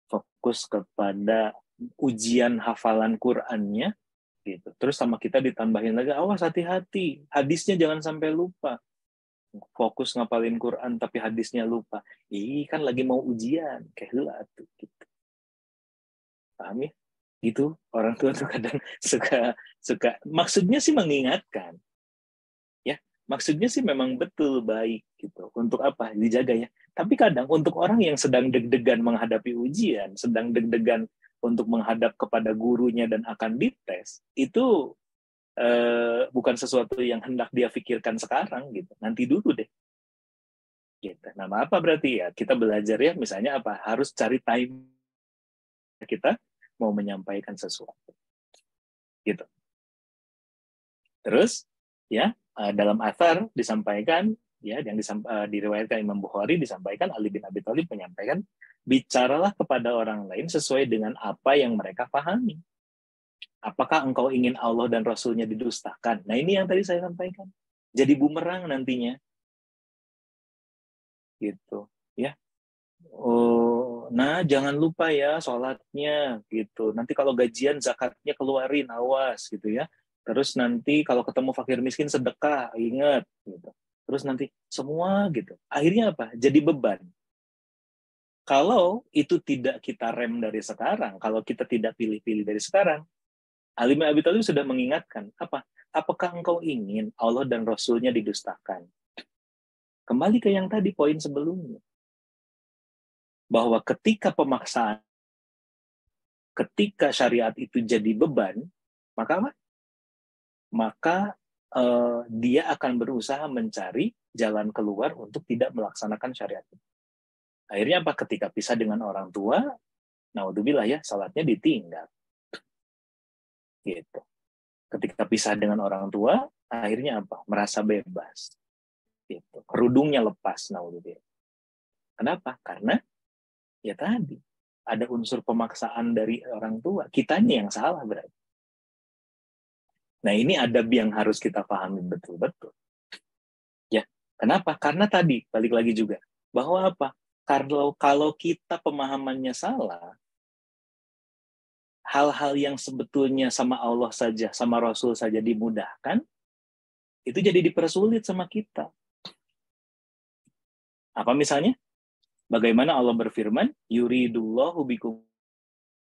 Fokus kepada ujian hafalan Qur'annya gitu. Terus sama kita ditambahin lagi, awas hati-hati, hadisnya jangan sampai lupa. Fokus ngapalin Quran tapi hadisnya lupa. Ih, kan lagi mau ujian, kayak heula tuh gitu. Paham ya? Gitu. Orang tua tuh kadang suka suka maksudnya sih mengingatkan. Ya, maksudnya sih memang betul baik gitu. Untuk apa? Dijaga ya. Tapi kadang untuk orang yang sedang deg-degan menghadapi ujian, sedang deg-degan untuk menghadap kepada gurunya dan akan dites, itu bukan sesuatu yang hendak dia pikirkan sekarang gitu. Nanti dulu deh. Gitu. Nah, apa berarti ya? Kita belajar ya, misalnya apa? Harus cari time kita mau menyampaikan sesuatu. Gitu. Terus, ya, dalam athar disampaikan, ya, yang diriwayatkan Imam Bukhari disampaikan Ali bin Abi Thalib menyampaikan, bicaralah kepada orang lain sesuai dengan apa yang mereka pahami. Apakah engkau ingin Allah dan Rasulnya didustakan? Nah, ini yang tadi saya sampaikan. Jadi bumerang nantinya. Gitu. Ya, oh, nah jangan lupa ya sholatnya gitu. Nanti kalau gajian zakatnya keluarin, awas gitu ya. Terus nanti kalau ketemu fakir miskin sedekah, ingat gitu. Terus nanti semua gitu. Akhirnya apa? Jadi beban. Kalau itu tidak kita rem dari sekarang, kalau kita tidak pilih-pilih dari sekarang, Ali bin Abi Thalib sudah mengingatkan, apa? Apakah engkau ingin Allah dan Rasulnya didustakan? Kembali ke yang tadi poin sebelumnya. Bahwa ketika pemaksaan, ketika syariat itu jadi beban, maka apa? Maka dia akan berusaha mencari jalan keluar untuk tidak melaksanakan syariat. Akhirnya apa? Ketika pisah dengan orang tua, naudzubillah ya, salatnya ditinggal. Gitu. Ketika pisah dengan orang tua, akhirnya apa? Merasa bebas. Gitu. Kerudungnya lepas, naudzubillah. Kenapa? Karena ya tadi ada unsur pemaksaan dari orang tua. Kitanya yang salah berarti. Nah, ini adab yang harus kita pahami betul-betul. Ya, kenapa? Karena tadi balik lagi juga bahwa apa? Kalau kita pemahamannya salah, hal-hal yang sebetulnya sama Allah saja, sama Rasul saja dimudahkan, itu jadi dipersulit sama kita. Apa misalnya? Bagaimana Allah berfirman, yuridullahu bikum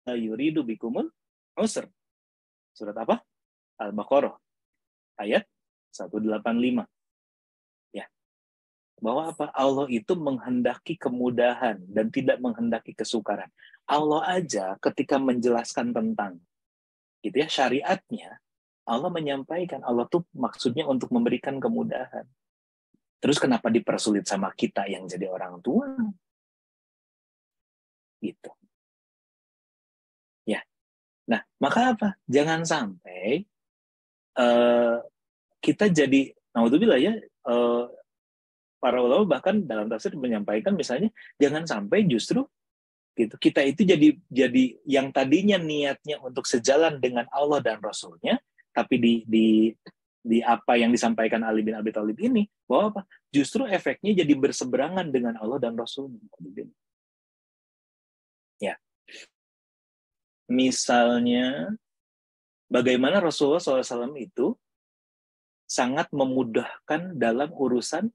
yuridu bikumul usr. Surat apa? Al-Baqarah ayat 185. Ya. bahwa apa? Allah itu menghendaki kemudahan dan tidak menghendaki kesukaran. Allah aja ketika menjelaskan tentang gitu ya syariatnya, Allah menyampaikan Allah tuh maksudnya untuk memberikan kemudahan. Terus kenapa dipersulit sama kita yang jadi orang tua? Gitu. Ya. Nah, maka apa? Jangan sampai kita jadi, naudzubillah ya, para ulama bahkan dalam tafsir menyampaikan misalnya jangan sampai justru gitu kita itu jadi yang tadinya niatnya untuk sejalan dengan Allah dan Rasulnya, tapi di apa yang disampaikan Ali bin Abi Thalib ini bahwa apa? Justru efeknya jadi berseberangan dengan Allah dan Rasulnya. Ya, misalnya bagaimana Rasulullah SAW itu sangat memudahkan dalam urusan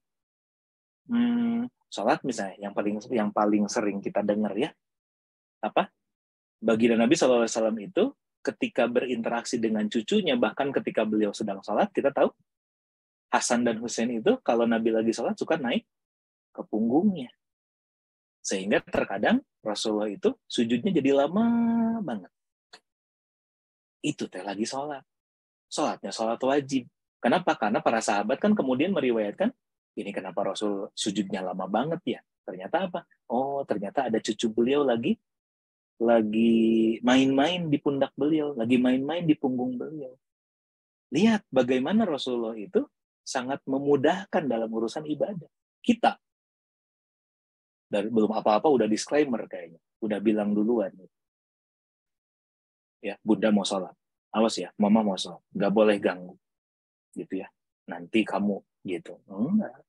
sholat misalnya, yang paling sering kita dengar ya, apa? Baginda Nabi SAW itu ketika berinteraksi dengan cucunya, bahkan ketika beliau sedang sholat, kita tahu Hasan dan Husain itu kalau Nabi lagi sholat suka naik ke punggungnya. Sehingga terkadang Rasulullah itu sujudnya jadi lama banget. Itu teh lagi sholat. Sholatnya sholat wajib. Kenapa? Karena para sahabat kan kemudian meriwayatkan, ini kenapa Rasul sujudnya lama banget ya? Ternyata apa? Oh, ternyata ada cucu beliau lagi main-main di pundak beliau, lagi main-main di punggung beliau. Lihat bagaimana Rasulullah itu sangat memudahkan dalam urusan ibadah. Kita, dari belum apa-apa udah disclaimer kayaknya, udah bilang duluan. Ya, Bunda mau sholat, awas ya, Mama mau sholat, nggak boleh ganggu, gitu ya. Nanti kamu gitu. Enggak.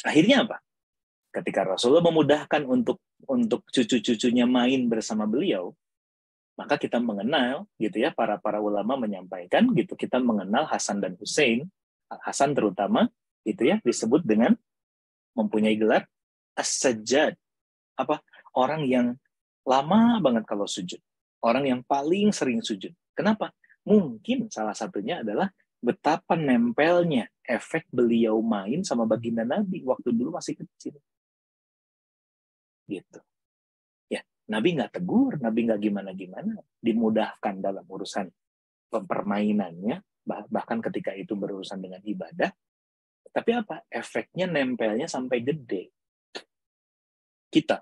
Akhirnya apa? Ketika Rasulullah memudahkan untuk cucu-cucunya main bersama beliau, maka kita mengenal gitu ya, para ulama menyampaikan gitu, kita mengenal Hasan dan Husain. Hasan terutama itu ya disebut dengan mempunyai gelar as-sajjad, apa? Orang yang lama banget kalau sujud, orang yang paling sering sujud. Kenapa? Mungkin salah satunya adalah betapa nempelnya efek beliau main sama baginda Nabi waktu dulu masih kecil. Gitu. Ya, Nabi nggak tegur, Nabi nggak gimana-gimana, dimudahkan dalam urusan permainannya, bahkan ketika itu berurusan dengan ibadah. Tapi apa? Efeknya nempelnya sampai gede. Kita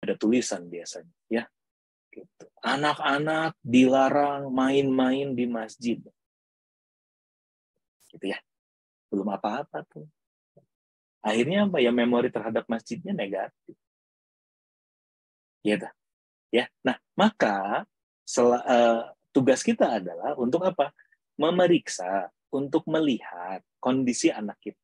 ada tulisan biasanya, ya. Gitu. Anak-anak dilarang main-main di masjid. Gitu ya. Belum apa-apa tuh. Akhirnya apa ya, memori terhadap masjidnya negatif. Gitu. Ya. Nah, maka tugas kita adalah untuk apa? Memeriksa, untuk melihat kondisi anak kita.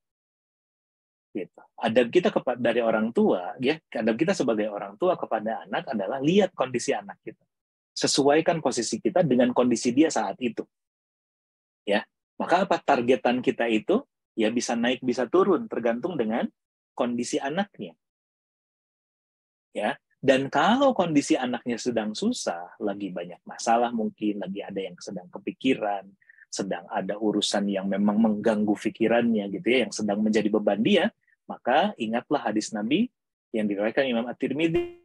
Gitu. Adab kita dari orang tua, ya, adab kita sebagai orang tua kepada anak adalah lihat kondisi anak kita. Sesuaikan posisi kita dengan kondisi dia saat itu. Ya. Maka apa targetan kita itu ya bisa naik bisa turun tergantung dengan kondisi anaknya. Ya. Dan kalau kondisi anaknya sedang susah, lagi banyak masalah mungkin, lagi ada yang sedang kepikiran, sedang ada urusan yang memang mengganggu pikirannya gitu ya, yang sedang menjadi beban dia, maka ingatlah hadis Nabi yang diriwayatkan Imam At-Tirmidzi.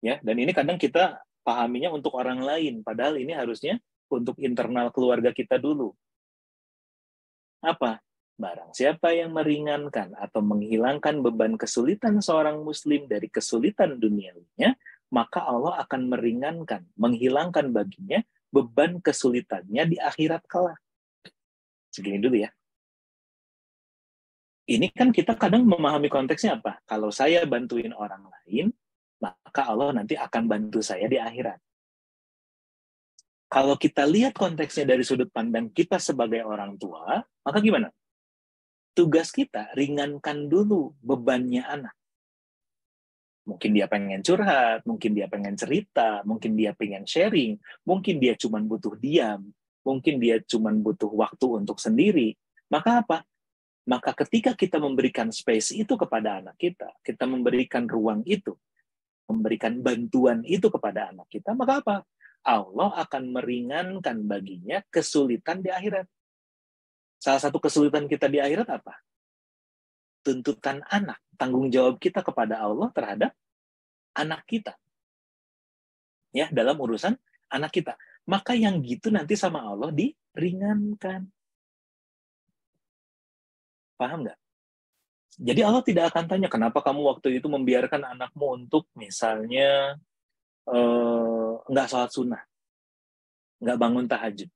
Ya, dan ini kadang kita pahaminya untuk orang lain, padahal ini harusnya untuk internal keluarga kita dulu. Apa? Barang siapa yang meringankan atau menghilangkan beban kesulitan seorang muslim dari kesulitan duniawinya, maka Allah akan meringankan, menghilangkan baginya beban kesulitannya di akhirat kelak. Segini dulu ya. Ini kan kita kadang memahami konteksnya apa? Kalau saya bantuin orang lain, maka Allah nanti akan bantu saya di akhirat. Kalau kita lihat konteksnya dari sudut pandang kita sebagai orang tua, maka gimana? Tugas kita ringankan dulu bebannya anak. Mungkin dia pengen curhat, mungkin dia pengen cerita, mungkin dia pengen sharing, mungkin dia cuma butuh diam, mungkin dia cuma butuh waktu untuk sendiri. Maka apa? Maka ketika kita memberikan space itu kepada anak kita memberikan ruang itu, memberikan bantuan itu kepada anak kita, maka apa? Allah akan meringankan baginya kesulitan di akhirat. Salah satu kesulitan kita di akhirat apa? Tuntutan anak, tanggung jawab kita kepada Allah terhadap anak kita. Ya, dalam urusan anak kita. Maka yang gitu nanti sama Allah diringankan. Paham nggak? Jadi Allah tidak akan tanya, kenapa kamu waktu itu membiarkan anakmu untuk misalnya nggak sholat sunnah, nggak bangun tahajud.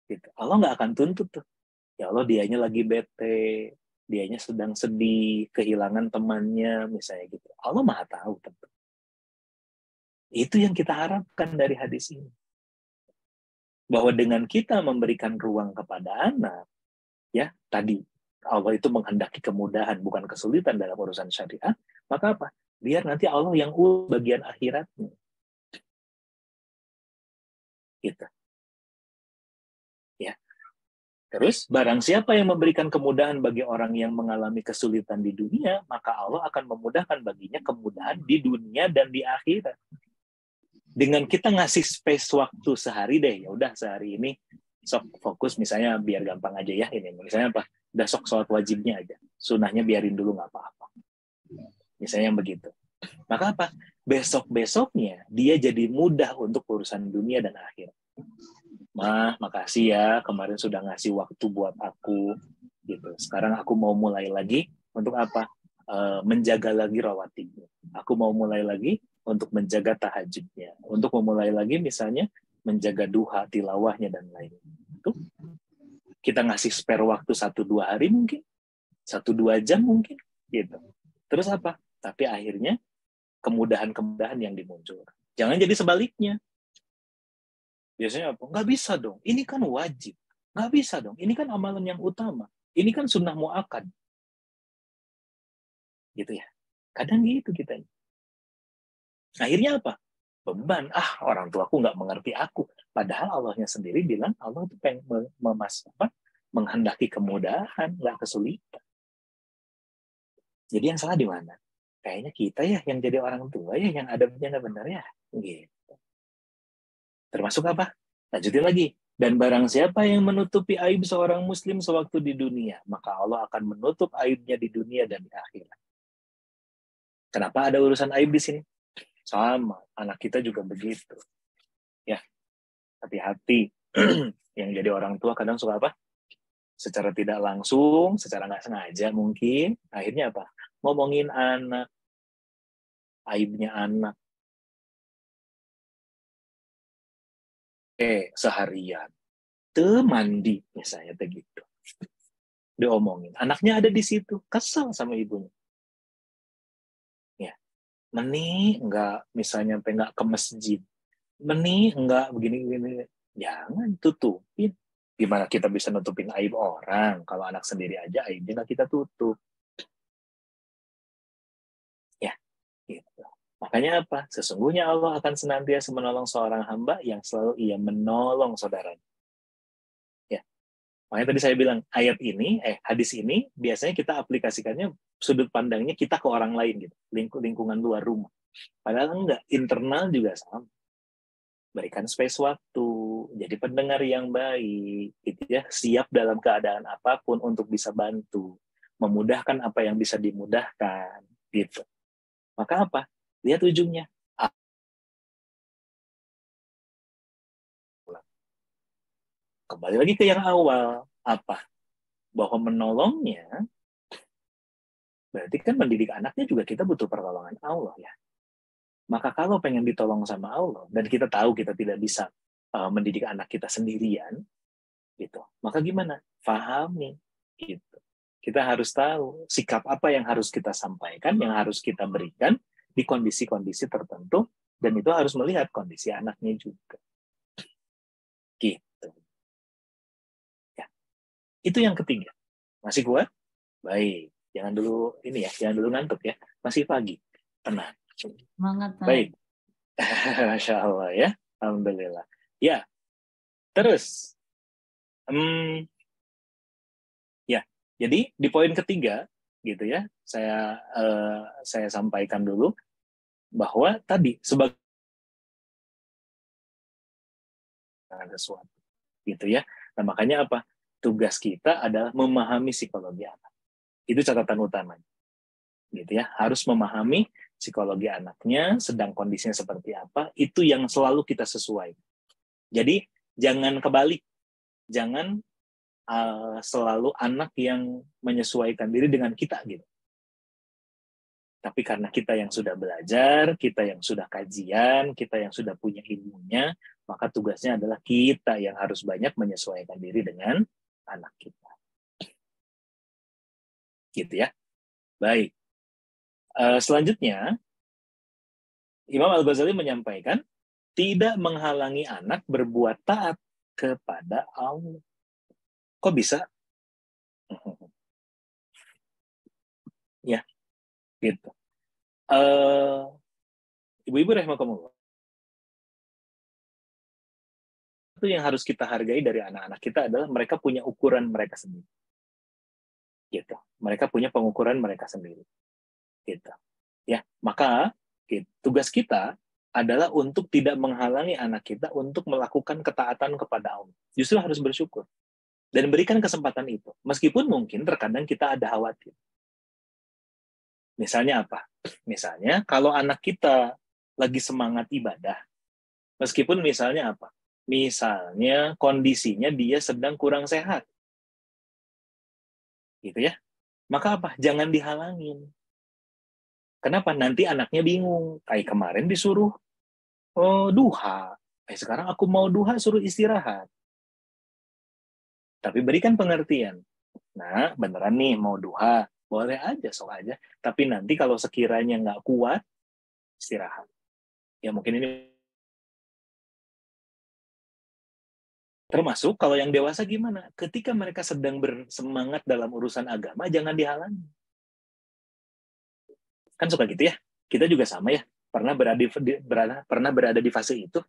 Gitu. Allah nggak akan tuntut tuh. Ya Allah, dianya lagi bete, dianya sedang sedih, kehilangan temannya, misalnya gitu. Allah maha tahu tentu. Itu yang kita harapkan dari hadis ini. Bahwa dengan kita memberikan ruang kepada anak, ya tadi, Allah itu menghendaki kemudahan, bukan kesulitan dalam urusan syariat, maka apa? Biar nanti Allah yang bagian akhiratnya. Gitu. Ya. Terus, barang siapa yang memberikan kemudahan bagi orang yang mengalami kesulitan di dunia, maka Allah akan memudahkan baginya kemudahan di dunia dan di akhirat. Dengan kita ngasih space waktu sehari deh, ya udah sehari ini sok fokus, misalnya biar gampang aja ya, ini misalnya apa? Udah sok sholat wajibnya aja, sunnahnya biarin dulu nggak apa-apa. Misalnya yang begitu. Maka apa? Besok-besoknya dia jadi mudah untuk urusan dunia dan akhirat. Mah, makasih ya kemarin sudah ngasih waktu buat aku gitu. Sekarang aku mau mulai lagi untuk apa? Menjaga lagi rawatibnya. Aku mau mulai lagi untuk menjaga tahajudnya. Untuk memulai lagi misalnya menjaga duha, tilawahnya dan lain-lain. Itu kita ngasih spare waktu 1-2 hari mungkin, 1-2 jam mungkin gitu. Terus apa? Tapi akhirnya kemudahan-kemudahan yang dimunculkan. Jangan jadi sebaliknya. Biasanya apa? Nggak bisa dong. Ini kan wajib. Nggak bisa dong. Ini kan amalan yang utama. Ini kan sunnah mu'akkad. Gitu ya. Kadang gitu kita. Akhirnya apa? Beban. Orang tuaku nggak mengerti aku. Padahal Allahnya sendiri bilang Allah itu pengen menghendaki kemudahan, nggak kesulitan. Jadi yang salah di mana? Kayaknya kita ya yang jadi orang tua ya yang adabnya nggak benar ya. Gitu. Termasuk apa? Lanjutin lagi. Dan barang siapa yang menutupi aib seorang muslim sewaktu di dunia, maka Allah akan menutup aibnya di dunia dan di akhirat. Kenapa ada urusan aib di sini? Sama, anak kita juga begitu. Ya, hati-hati. Yang jadi orang tua kadang suka apa? Secara tidak langsung, secara nggak sengaja mungkin, akhirnya apa? Ngomongin anak, aibnya anak. Seharian. Mandi, misalnya begitu. Diomongin. Anaknya ada di situ, kesel sama ibunya. Ya, Meni enggak, misalnya sampai enggak ke masjid. Meni enggak begini-begini. Jangan tutupin. Gimana kita bisa nutupin aib orang? Kalau anak sendiri aja aibnya enggak kita tutup. Ya, gitu. Makanya apa? Sesungguhnya Allah akan senantiasa menolong seorang hamba yang selalu ia menolong saudaranya. Ya. Makanya tadi saya bilang ayat ini, hadis ini biasanya kita aplikasikannya sudut pandangnya kita ke orang lain gitu, lingkungan luar rumah. Padahal enggak, internal juga sama. Berikan space waktu, jadi pendengar yang baik, gitu ya, siap dalam keadaan apapun untuk bisa bantu, memudahkan apa yang bisa dimudahkan, gitu. Maka apa? Lihat ujungnya. Kembali lagi ke yang awal, apa? Bahwa menolongnya, berarti kan mendidik anaknya juga kita butuh pertolongan Allah ya. Maka kalau pengen ditolong sama Allah, dan kita tahu kita tidak bisa mendidik anak kita sendirian, gitu. Maka gimana? Fahami, gitu. Kita harus tahu sikap apa yang harus kita sampaikan, yang harus kita berikan di kondisi-kondisi tertentu, dan itu harus melihat kondisi anaknya juga. Gitu. Ya. Itu yang ketiga. Masih kuat? Baik. Jangan dulu ini ya, jangan dulu ngantuk ya. Masih pagi. Tenang.
Semangat, Pak.
Baik. Masya Allah ya. Alhamdulillah. Ya. Terus. Ya. Jadi di poin ketiga gitu ya, saya sampaikan dulu bahwa tadi sebagai sesuatu gitu ya. Nah, makanya apa? Tugas kita adalah memahami psikologi anak. Itu catatan utamanya. Gitu ya, harus memahami psikologi anaknya, sedang kondisinya seperti apa, itu yang selalu kita sesuai. Jadi jangan kebalik, jangan selalu anak yang menyesuaikan diri dengan kita gitu. Tapi karena kita yang sudah belajar, kita yang sudah kajian, kita yang sudah punya ilmunya, maka tugasnya adalah kita yang harus banyak menyesuaikan diri dengan anak kita. Gitu ya. Baik. Selanjutnya, Imam Al-Ghazali menyampaikan, tidak menghalangi anak berbuat taat kepada Allah. Kok bisa? Ya, gitu. Ibu-ibu rahimakumullah. Itu yang harus kita hargai dari anak-anak kita adalah mereka punya ukuran mereka sendiri. Gitu. Mereka punya pengukuran mereka sendiri. Gitu. Ya, maka tugas kita adalah untuk tidak menghalangi anak kita untuk melakukan ketaatan kepada Allah. Justru harus bersyukur dan berikan kesempatan itu. Meskipun mungkin terkadang kita ada khawatir. Misalnya apa? Misalnya kalau anak kita lagi semangat ibadah, meskipun misalnya apa? Misalnya kondisinya dia sedang kurang sehat. Gitu ya. Maka apa? Jangan dihalangin. Kenapa? Nanti anaknya bingung. Kayak kemarin disuruh duha. Sekarang aku mau duha, suruh istirahat. Tapi berikan pengertian. Nah, beneran nih mau duha. Boleh aja, sok aja. Tapi nanti kalau sekiranya nggak kuat, istirahat. Ya mungkin ini termasuk kalau yang dewasa gimana? Ketika mereka sedang bersemangat dalam urusan agama, jangan dihalangi. Kan suka gitu ya. Kita juga sama ya. Pernah berada di fase itu.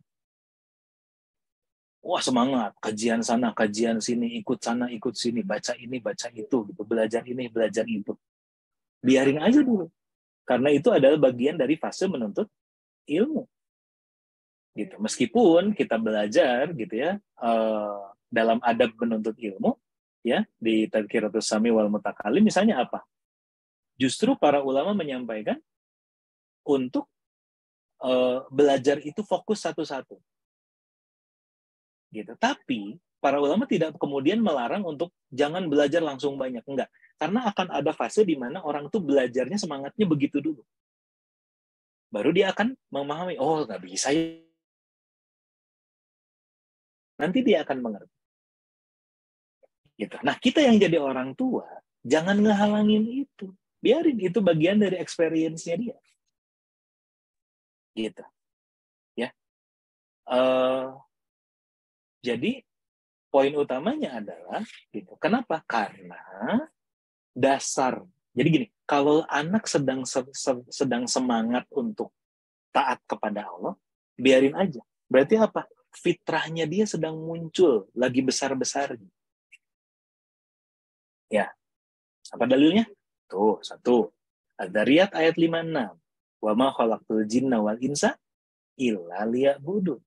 Wah semangat, kajian sana, kajian sini, ikut sana, ikut sini, baca ini, baca itu, gitu. Belajar ini, belajar itu. Biarin aja dulu. Karena itu adalah bagian dari fase menuntut ilmu. Gitu. Meskipun kita belajar gitu ya dalam adab menuntut ilmu ya di Tadhkiratus Sami wal Mutakalim misalnya apa? Justru para ulama menyampaikan untuk belajar itu fokus satu-satu. Gitu. Tapi para ulama tidak kemudian melarang untuk jangan belajar langsung banyak, enggak. Karena akan ada fase di mana orang tuh belajarnya semangatnya begitu dulu. Baru dia akan memahami, oh nggak bisa. Nanti dia akan mengerti. Gitu. Nah, kita yang jadi orang tua, jangan ngehalangin itu. Biarin itu bagian dari experience-nya dia. Gitu. Ya. Jadi poin utamanya adalah gitu. Kenapa? Karena dasar. Jadi gini, kalau anak sedang semangat untuk taat kepada Allah, biarin aja. Berarti apa? Fitrahnya dia sedang muncul, lagi besar-besarnya. Ya, apa dalilnya? Tuh, satu. Ad-Dariyat ayat 56. Wa ma khalaqtul jinna wal insa illa liya'budun.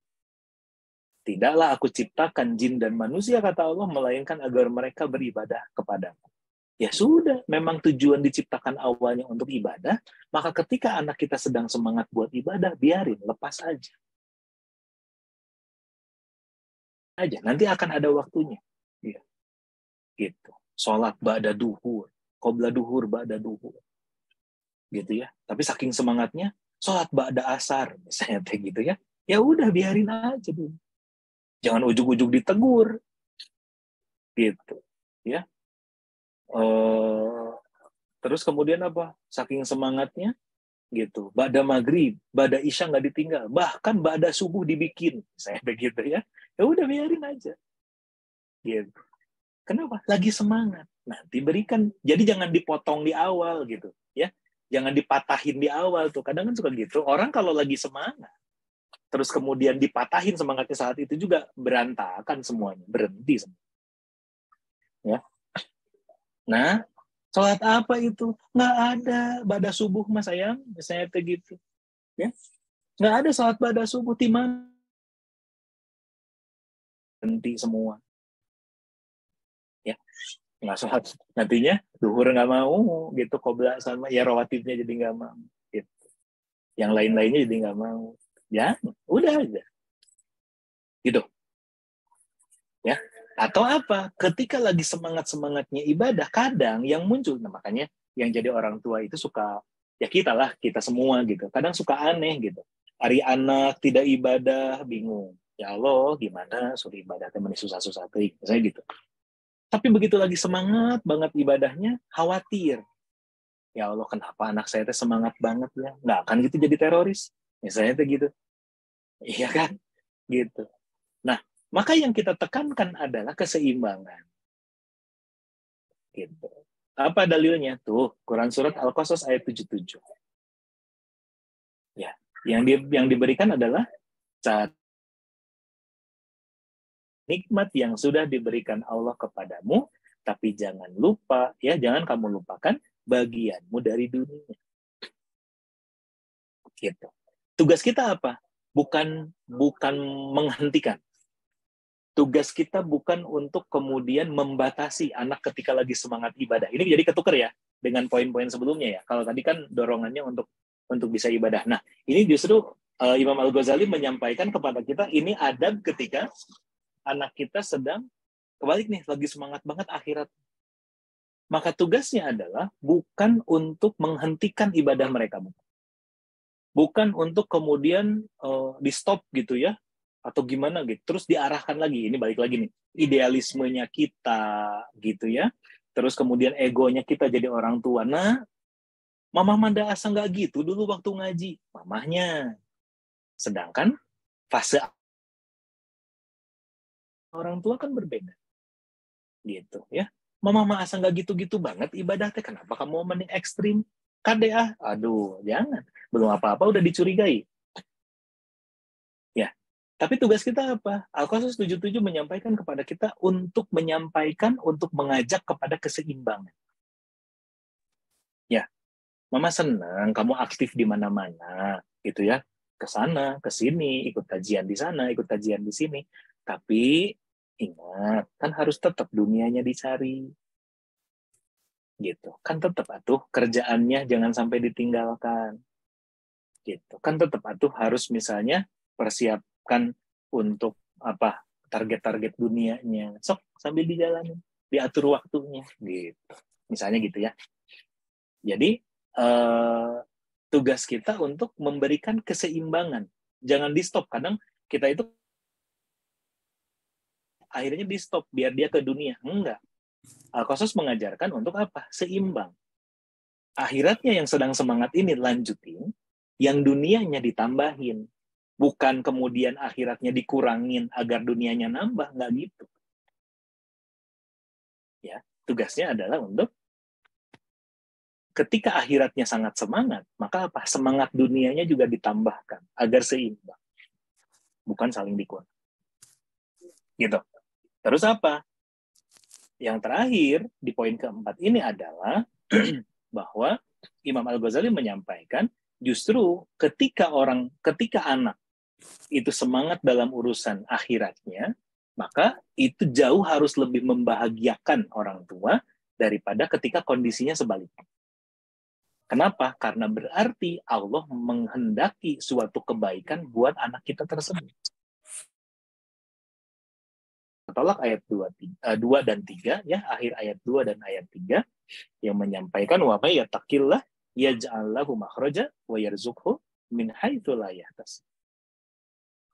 Tidaklah aku ciptakan jin dan manusia, kata Allah, melainkan agar mereka beribadah kepadaku. Ya sudah, memang tujuan diciptakan awalnya untuk ibadah, maka ketika anak kita sedang semangat buat ibadah, biarin, lepas aja. Nanti akan ada waktunya. Ya, gitu. Sholat ba'da duhur, qobla duhur ba'da duhur. Gitu ya. Tapi saking semangatnya, sholat ba'da asar, misalnya kayak gitu ya. Ya udah, biarin aja dulu. Jangan ujug-ujug ditegur. Gitu. Ya. Terus kemudian apa? Saking semangatnya, gitu. Ba'da maghrib, ba'da isya nggak ditinggal, bahkan ba'da subuh dibikin, saya begitu ya. Ya udah biarin aja. Gitu. Kenapa? Lagi semangat. Nanti berikan. Jadi jangan dipotong di awal gitu, ya. Jangan dipatahin di awal tuh. Kadang kan suka gitu. Orang kalau lagi semangat, terus kemudian dipatahin semangatnya saat itu juga berantakan semuanya, berhenti semua. Ya. Nah, sholat apa itu? Nggak ada ba'da subuh mas sayang, misalnya begitu. Ya. Nggak ada sholat ba'da subuh, timang. Berhenti semua. Ya, nggak sholat. Nantinya duhur nggak mau, gitu, qobla sama ya rawatibnya jadi nggak mau. Gitu. Yang lain-lainnya jadi nggak mau. Ya, udah aja. Gitu. Ya. Atau apa? Ketika lagi semangat-semangatnya ibadah, kadang yang muncul, nah makanya yang jadi orang tua itu suka, ya kita lah, kita semua gitu. Kadang suka aneh gitu. Hari anak tidak ibadah, bingung. Ya Allah, gimana suruh ibadah temen susah-susah tuh, misalnya gitu. Tapi begitu lagi semangat banget ibadahnya, khawatir. Ya Allah, kenapa anak saya teh semangat banget ya? Nggak akan gitu jadi teroris. Misalnya tuh gitu. Iya kan? Gitu. Nah, maka yang kita tekankan adalah keseimbangan. Gitu. Apa dalilnya? Tuh, Quran Surat Al-Qasas ayat 77. Ya, yang diberikan adalah saat nikmat yang sudah diberikan Allah kepadamu, tapi jangan lupa, ya jangan kamu lupakan bagianmu dari dunia. Gitu. Tugas kita apa? Bukan menghentikan. Tugas kita bukan untuk kemudian membatasi anak ketika lagi semangat ibadah. Ini jadi ketukar ya dengan poin-poin sebelumnya ya. Kalau tadi kan dorongannya untuk bisa ibadah. Nah, ini justru Imam Al-Ghazali menyampaikan kepada kita ini adab ketika anak kita sedang kebalik nih, lagi semangat banget akhirat. Maka tugasnya adalah bukan untuk menghentikan ibadah mereka. Bukan untuk kemudian di stop gitu ya, atau gimana gitu, terus diarahkan lagi, ini balik lagi nih, idealismenya kita gitu ya, terus kemudian egonya kita jadi orang tua, nah mama manda asa nggak gitu dulu waktu ngaji, mamahnya, sedangkan fase orang tua kan berbeda, gitu ya, mama asa nggak gitu-gitu banget ibadah teh, kenapa kamu mau mending ekstrim, kade aduh jangan, belum apa-apa udah dicurigai. Ya, tapi tugas kita apa? Al-Qasas 77 menyampaikan kepada kita untuk menyampaikan, untuk mengajak kepada keseimbangan. Ya, Mama senang kamu aktif di mana-mana, gitu ya. Ke sana, ke sini, ikut kajian di sana, ikut kajian di sini. Tapi ingat, kan harus tetap dunianya dicari. Gitu. Kan tetap atuh kerjaannya jangan sampai ditinggalkan. Gitu. Kan tetap atuh harus misalnya persiapkan untuk apa target-target dunianya. Sok sambil dijalani, diatur waktunya gitu. Misalnya gitu ya. Jadi tugas kita untuk memberikan keseimbangan. Jangan di stop. Kadang kita itu akhirnya di stop biar dia ke dunia. Enggak. Al-Qasas mengajarkan untuk apa? Seimbang. Akhiratnya yang sedang semangat ini lanjutin, yang dunianya ditambahin. Bukan kemudian akhiratnya dikurangin agar dunianya nambah, nggak gitu. Ya, tugasnya adalah untuk ketika akhiratnya sangat semangat, maka apa? Semangat dunianya juga ditambahkan agar seimbang, bukan saling dikurang. Gitu. Terus apa? Yang terakhir di poin keempat ini adalah bahwa Imam Al-Ghazali menyampaikan justru ketika anak itu semangat dalam urusan akhiratnya, maka itu jauh harus lebih membahagiakan orang tua daripada ketika kondisinya sebaliknya. Kenapa? Karena berarti Allah menghendaki suatu kebaikan buat anak kita tersebut. Tolak ayat 2 dan 3, ya, akhir ayat 2 dan ayat 3 yang menyampaikan wa may yattaqillah yaj'al lahu makhraja wa yarzuqhu min haitsu la yahtasib.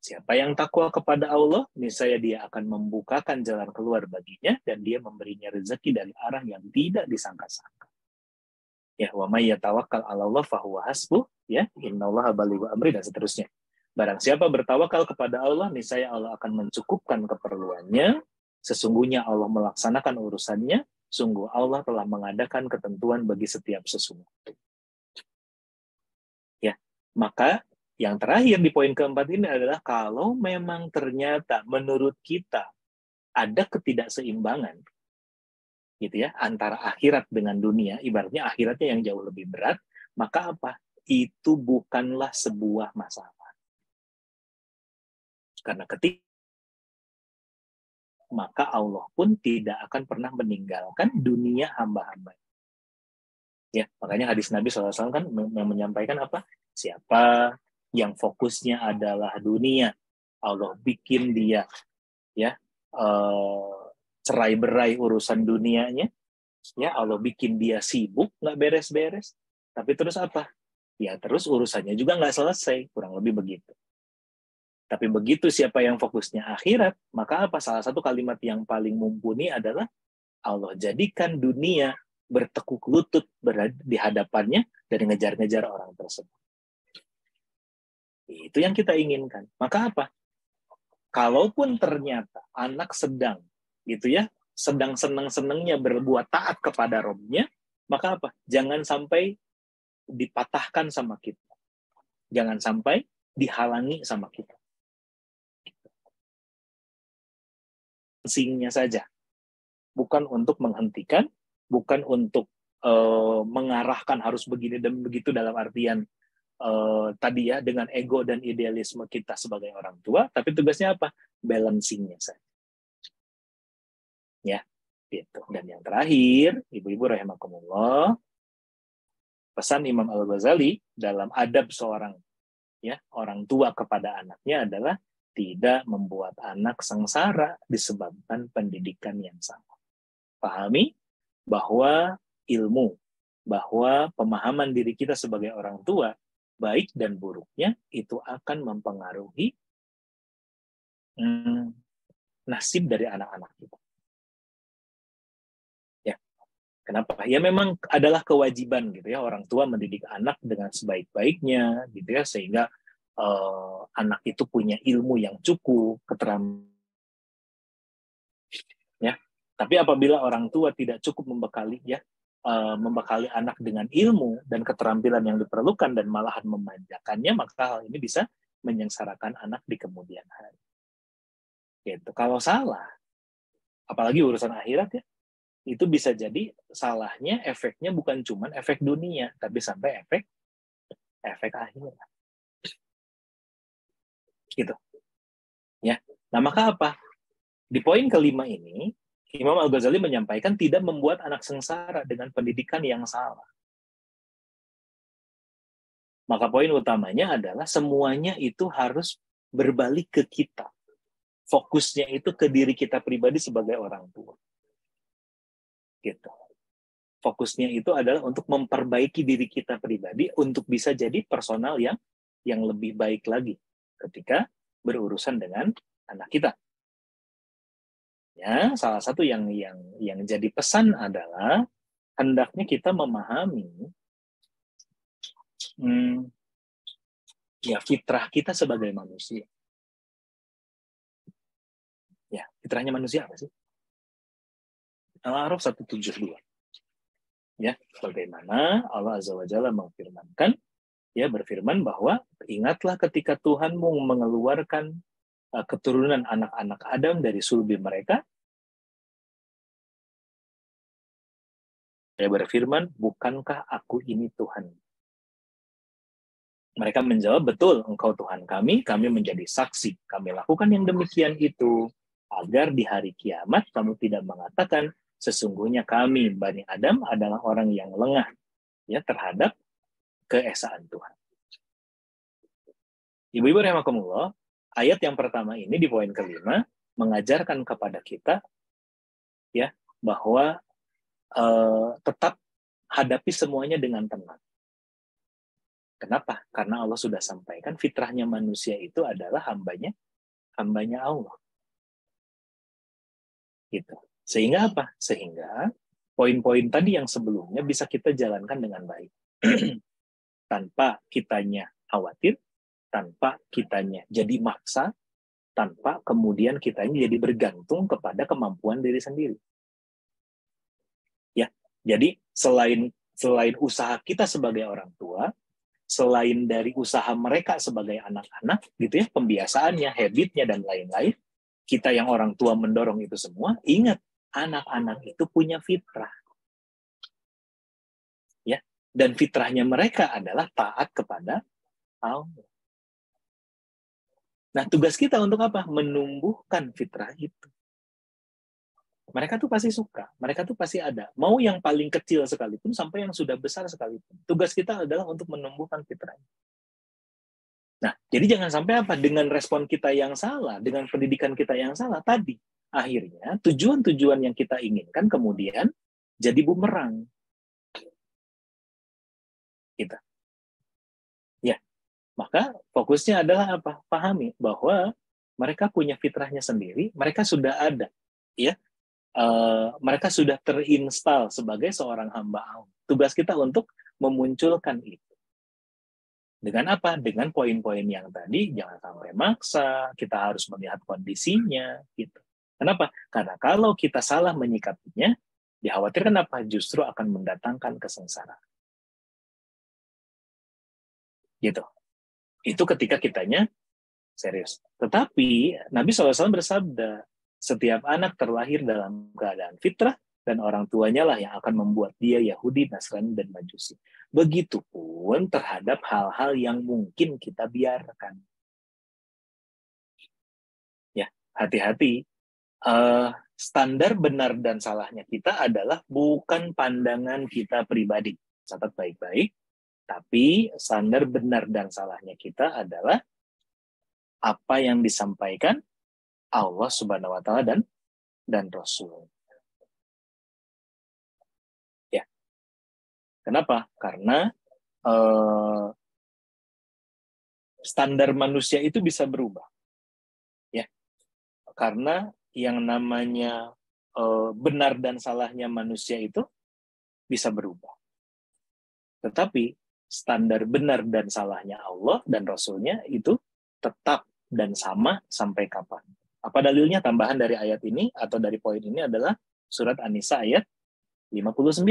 Siapa yang takwa kepada Allah, niscaya dia akan membukakan jalan keluar baginya dan dia memberinya rezeki dari arah yang tidak disangka-sangka. Ya, wa may yatawakkal 'ala Allah fa huwa hasbuh, ya, innallaha balighu amri dan seterusnya. Barang siapa bertawakal kepada Allah, niscaya Allah akan mencukupkan keperluannya. Sesungguhnya Allah melaksanakan urusannya. Sungguh Allah telah mengadakan ketentuan bagi setiap sesuatu. Ya, maka yang terakhir di poin keempat ini adalah kalau memang ternyata menurut kita ada ketidakseimbangan, gitu ya, antara akhirat dengan dunia, ibaratnya akhiratnya yang jauh lebih berat, maka apa? Itu bukanlah sebuah masalah. Karena ketika maka Allah pun tidak akan pernah meninggalkan dunia hamba-hamba. Ya, makanya hadis Nabi SAW kan menyampaikan apa? Siapa yang fokusnya adalah dunia, Allah bikin dia ya cerai-berai urusan dunianya, ya Allah bikin dia sibuk nggak beres-beres. Tapi terus apa? Ya terus urusannya juga nggak selesai, kurang lebih begitu. Tapi begitu siapa yang fokusnya akhirat, maka apa? Salah satu kalimat yang paling mumpuni adalah Allah jadikan dunia bertekuk lutut di hadapannya dan ngejar-ngejar orang tersebut. Itu yang kita inginkan. Maka apa? Kalaupun ternyata anak sedang gitu ya, sedang senang-senangnya berbuat taat kepada Robnya, maka apa? Jangan sampai dipatahkan sama kita. Jangan sampai dihalangi sama kita. Singnya saja. Bukan untuk menghentikan, bukan untuk mengarahkan harus begini dan begitu dalam artian tadi ya dengan ego dan idealisme kita sebagai orang tua, tapi tugasnya apa? Balancingnya saja. Ya, gitu. Dan yang terakhir, ibu-ibu rahimakumullah, pesan Imam Al-Ghazali dalam adab seorang ya orang tua kepada anaknya adalah tidak membuat anak sengsara disebabkan pendidikan yang salah. Pahami bahwa ilmu, bahwa pemahaman diri kita sebagai orang tua, baik dan buruknya, itu akan mempengaruhi nasib dari anak-anak kita. Ya, kenapa? Ya memang adalah kewajiban gitu ya orang tua mendidik anak dengan sebaik-baiknya gitu ya sehingga anak itu punya ilmu yang cukup, keterampilan. Ya, tapi apabila orang tua tidak cukup membekali anak dengan ilmu dan keterampilan yang diperlukan dan malahan memanjakannya, maka hal ini bisa menyengsarakan anak di kemudian hari. Gitu. Kalau salah, apalagi urusan akhirat ya, itu bisa jadi salahnya efeknya bukan cuma efek dunia, tapi sampai efek akhirat. Gitu. Ya. Nah, maka apa? Di poin kelima ini, Imam Al-Ghazali menyampaikan tidak membuat anak sengsara dengan pendidikan yang salah. Maka poin utamanya adalah semuanya itu harus berbalik ke kita. Fokusnya itu ke diri kita pribadi sebagai orang tua. Gitu. Fokusnya itu adalah untuk memperbaiki diri kita pribadi untuk bisa jadi personal yang lebih baik lagi ketika berurusan dengan anak kita. Ya, salah satu yang jadi pesan adalah hendaknya kita memahami ya fitrah kita sebagai manusia. Ya, fitrahnya manusia apa sih? Al-A'raf 172. Ya, bagaimana Allah Azza wa Jalla memfirmankan, ya berfirman bahwa ingatlah ketika Tuhanmu mengeluarkan keturunan anak-anak Adam dari sulbi mereka. Dia berfirman, bukankah aku ini Tuhan? Mereka menjawab, betul, engkau Tuhan kami menjadi saksi. Kami lakukan yang demikian itu, agar di hari kiamat kamu tidak mengatakan, sesungguhnya kami, Bani Adam, adalah orang yang lengah ya terhadap keesaan Tuhan. Ibu-ibu rahimakumullah, ayat yang pertama ini di poin kelima, mengajarkan kepada kita ya bahwa tetap hadapi semuanya dengan tenang. Kenapa? Karena Allah sudah sampaikan fitrahnya manusia itu adalah hambanya Allah. Gitu. Sehingga apa? Sehingga poin-poin tadi yang sebelumnya bisa kita jalankan dengan baik. Tanpa kitanya khawatir, tanpa kitanya jadi maksa, tanpa kemudian kitanya jadi bergantung kepada kemampuan diri sendiri. Ya, jadi selain usaha kita sebagai orang tua, selain dari usaha mereka sebagai anak-anak, gitu ya, pembiasaannya, habitnya, dan lain-lain, kita yang orang tua mendorong itu semua, ingat, anak-anak itu punya fitrah. Ya, dan fitrahnya mereka adalah taat kepada Allah. Nah, tugas kita untuk apa? Menumbuhkan fitrah itu. Mereka tuh pasti suka, mereka tuh pasti ada. Mau yang paling kecil sekalipun sampai yang sudah besar sekalipun. Tugas kita adalah untuk menumbuhkan fitrahnya. Nah, jadi jangan sampai apa dengan respon kita yang salah, dengan pendidikan kita yang salah tadi, akhirnya tujuan-tujuan yang kita inginkan kemudian jadi bumerang. Kita. Ya, maka fokusnya adalah apa? Pahami bahwa mereka punya fitrahnya sendiri, mereka sudah ada, ya. Mereka sudah terinstal sebagai seorang hamba Allah. Tugas kita untuk memunculkan itu. Dengan apa? Dengan poin-poin yang tadi, jangan sampai maksa, kita harus melihat kondisinya. Gitu. Kenapa? Karena kalau kita salah menyikapinya, dikhawatirkan apa? Justru akan mendatangkan kesengsaraan. Gitu. Itu ketika kitanya serius. Tetapi Nabi SAW bersabda, setiap anak terlahir dalam keadaan fitrah, dan orang tuanya lah yang akan membuat dia Yahudi, Nasrani, dan Majusi. Begitupun terhadap hal-hal yang mungkin kita biarkan. Ya, hati-hati. Standar benar dan salahnya kita adalah bukan pandangan kita pribadi. Catat baik-baik. Tapi standar benar dan salahnya kita adalah apa yang disampaikan Allah Subhanahu wa taala dan Rasul. Ya. Kenapa? Karena standar manusia itu bisa berubah. Ya. Karena yang namanya benar dan salahnya manusia itu bisa berubah. Tetapi standar benar dan salahnya Allah dan Rasulnya itu tetap dan sama sampai kapan. Apa dalilnya? Tambahan dari ayat ini atau dari poin ini adalah surat An-Nisa ayat 59.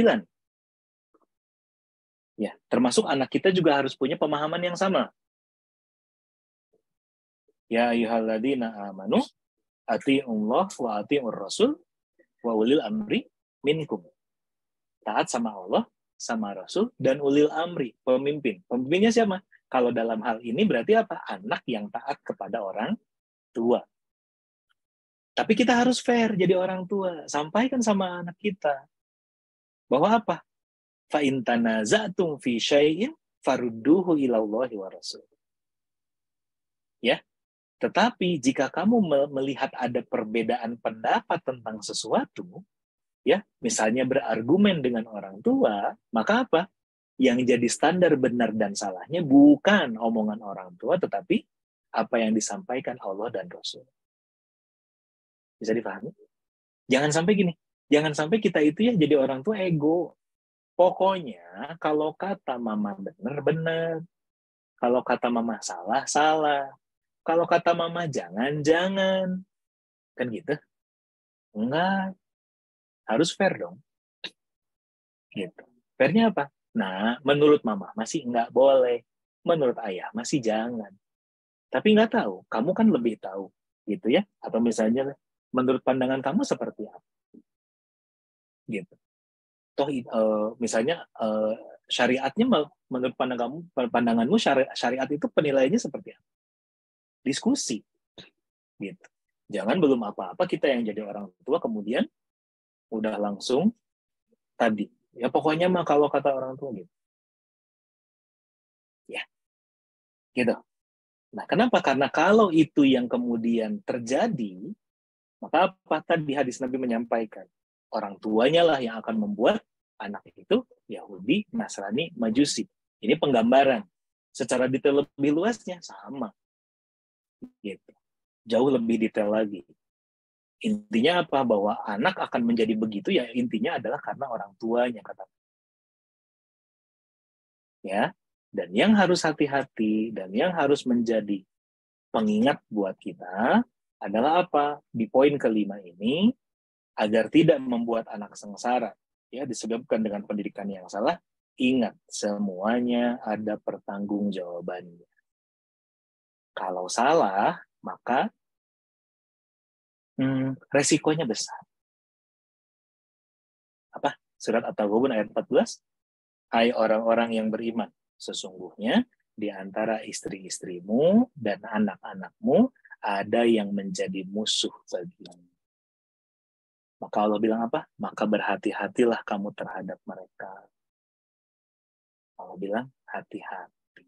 Ya, termasuk anak kita juga harus punya pemahaman yang sama. Ya ayyuhalladzina amanu atiiullah wa atiiur rasul wa ulil amri minkum. Taat sama Allah, sama Rasul, dan ulil amri, pemimpin. Pemimpinnya siapa? Kalau dalam hal ini berarti apa? Anak yang taat kepada orang tua. Tapi kita harus fair jadi orang tua. Sampaikan sama anak kita. Bahwa apa? Fa in tanaza'tum fi syai'in farudduhu ilallahi wa rasul. Ya. Tetapi jika kamu melihat ada perbedaan pendapat tentang sesuatu, ya, misalnya berargumen dengan orang tua, maka apa? Yang jadi standar benar dan salahnya bukan omongan orang tua, tetapi apa yang disampaikan Allah dan Rasul. Bisa dipahami? Jangan sampai gini, jangan sampai kita itu ya jadi orang tua ego. Pokoknya kalau kata mama benar, benar. Kalau kata mama salah, salah. Kalau kata mama jangan, jangan. Kan gitu? Enggak. Harus fair dong. Gitu. Fairnya apa? Nah, menurut mama masih enggak boleh. Menurut ayah masih jangan. Tapi nggak tahu, kamu kan lebih tahu. Gitu ya. Atau misalnya, menurut pandangan kamu seperti apa? Gitu. Toh, misalnya, syariatnya menurut pandanganmu syariat itu penilaiannya seperti apa? Diskusi. Gitu. Jangan belum apa-apa kita yang jadi orang tua kemudian udah langsung tadi. Ya pokoknya mah kalau kata orang tua gitu. Ya, gitu. Nah, kenapa? Karena kalau itu yang kemudian terjadi, maka apa tadi hadis Nabi menyampaikan? Orang tuanya lah yang akan membuat anak itu Yahudi, Nasrani, Majusi. Ini penggambaran. Secara detail lebih luasnya sama. Gitu. Jauh lebih detail lagi. Intinya apa? Bahwa anak akan menjadi begitu ya intinya adalah karena orang tuanya kata. Ya. Dan yang harus hati-hati dan yang harus menjadi pengingat buat kita adalah apa? Di poin kelima ini agar tidak membuat anak sengsara ya disebabkan dengan pendidikan yang salah, ingat semuanya ada pertanggungjawabannya. Kalau salah, maka resikonya besar. Apa? Surat At-Taghabun ayat 14. Hai orang-orang yang beriman, sesungguhnya di antara istri-istrimu dan anak-anakmu ada yang menjadi musuh bagimu. Maka Allah bilang apa? Maka berhati-hatilah kamu terhadap mereka. Allah bilang hati-hati.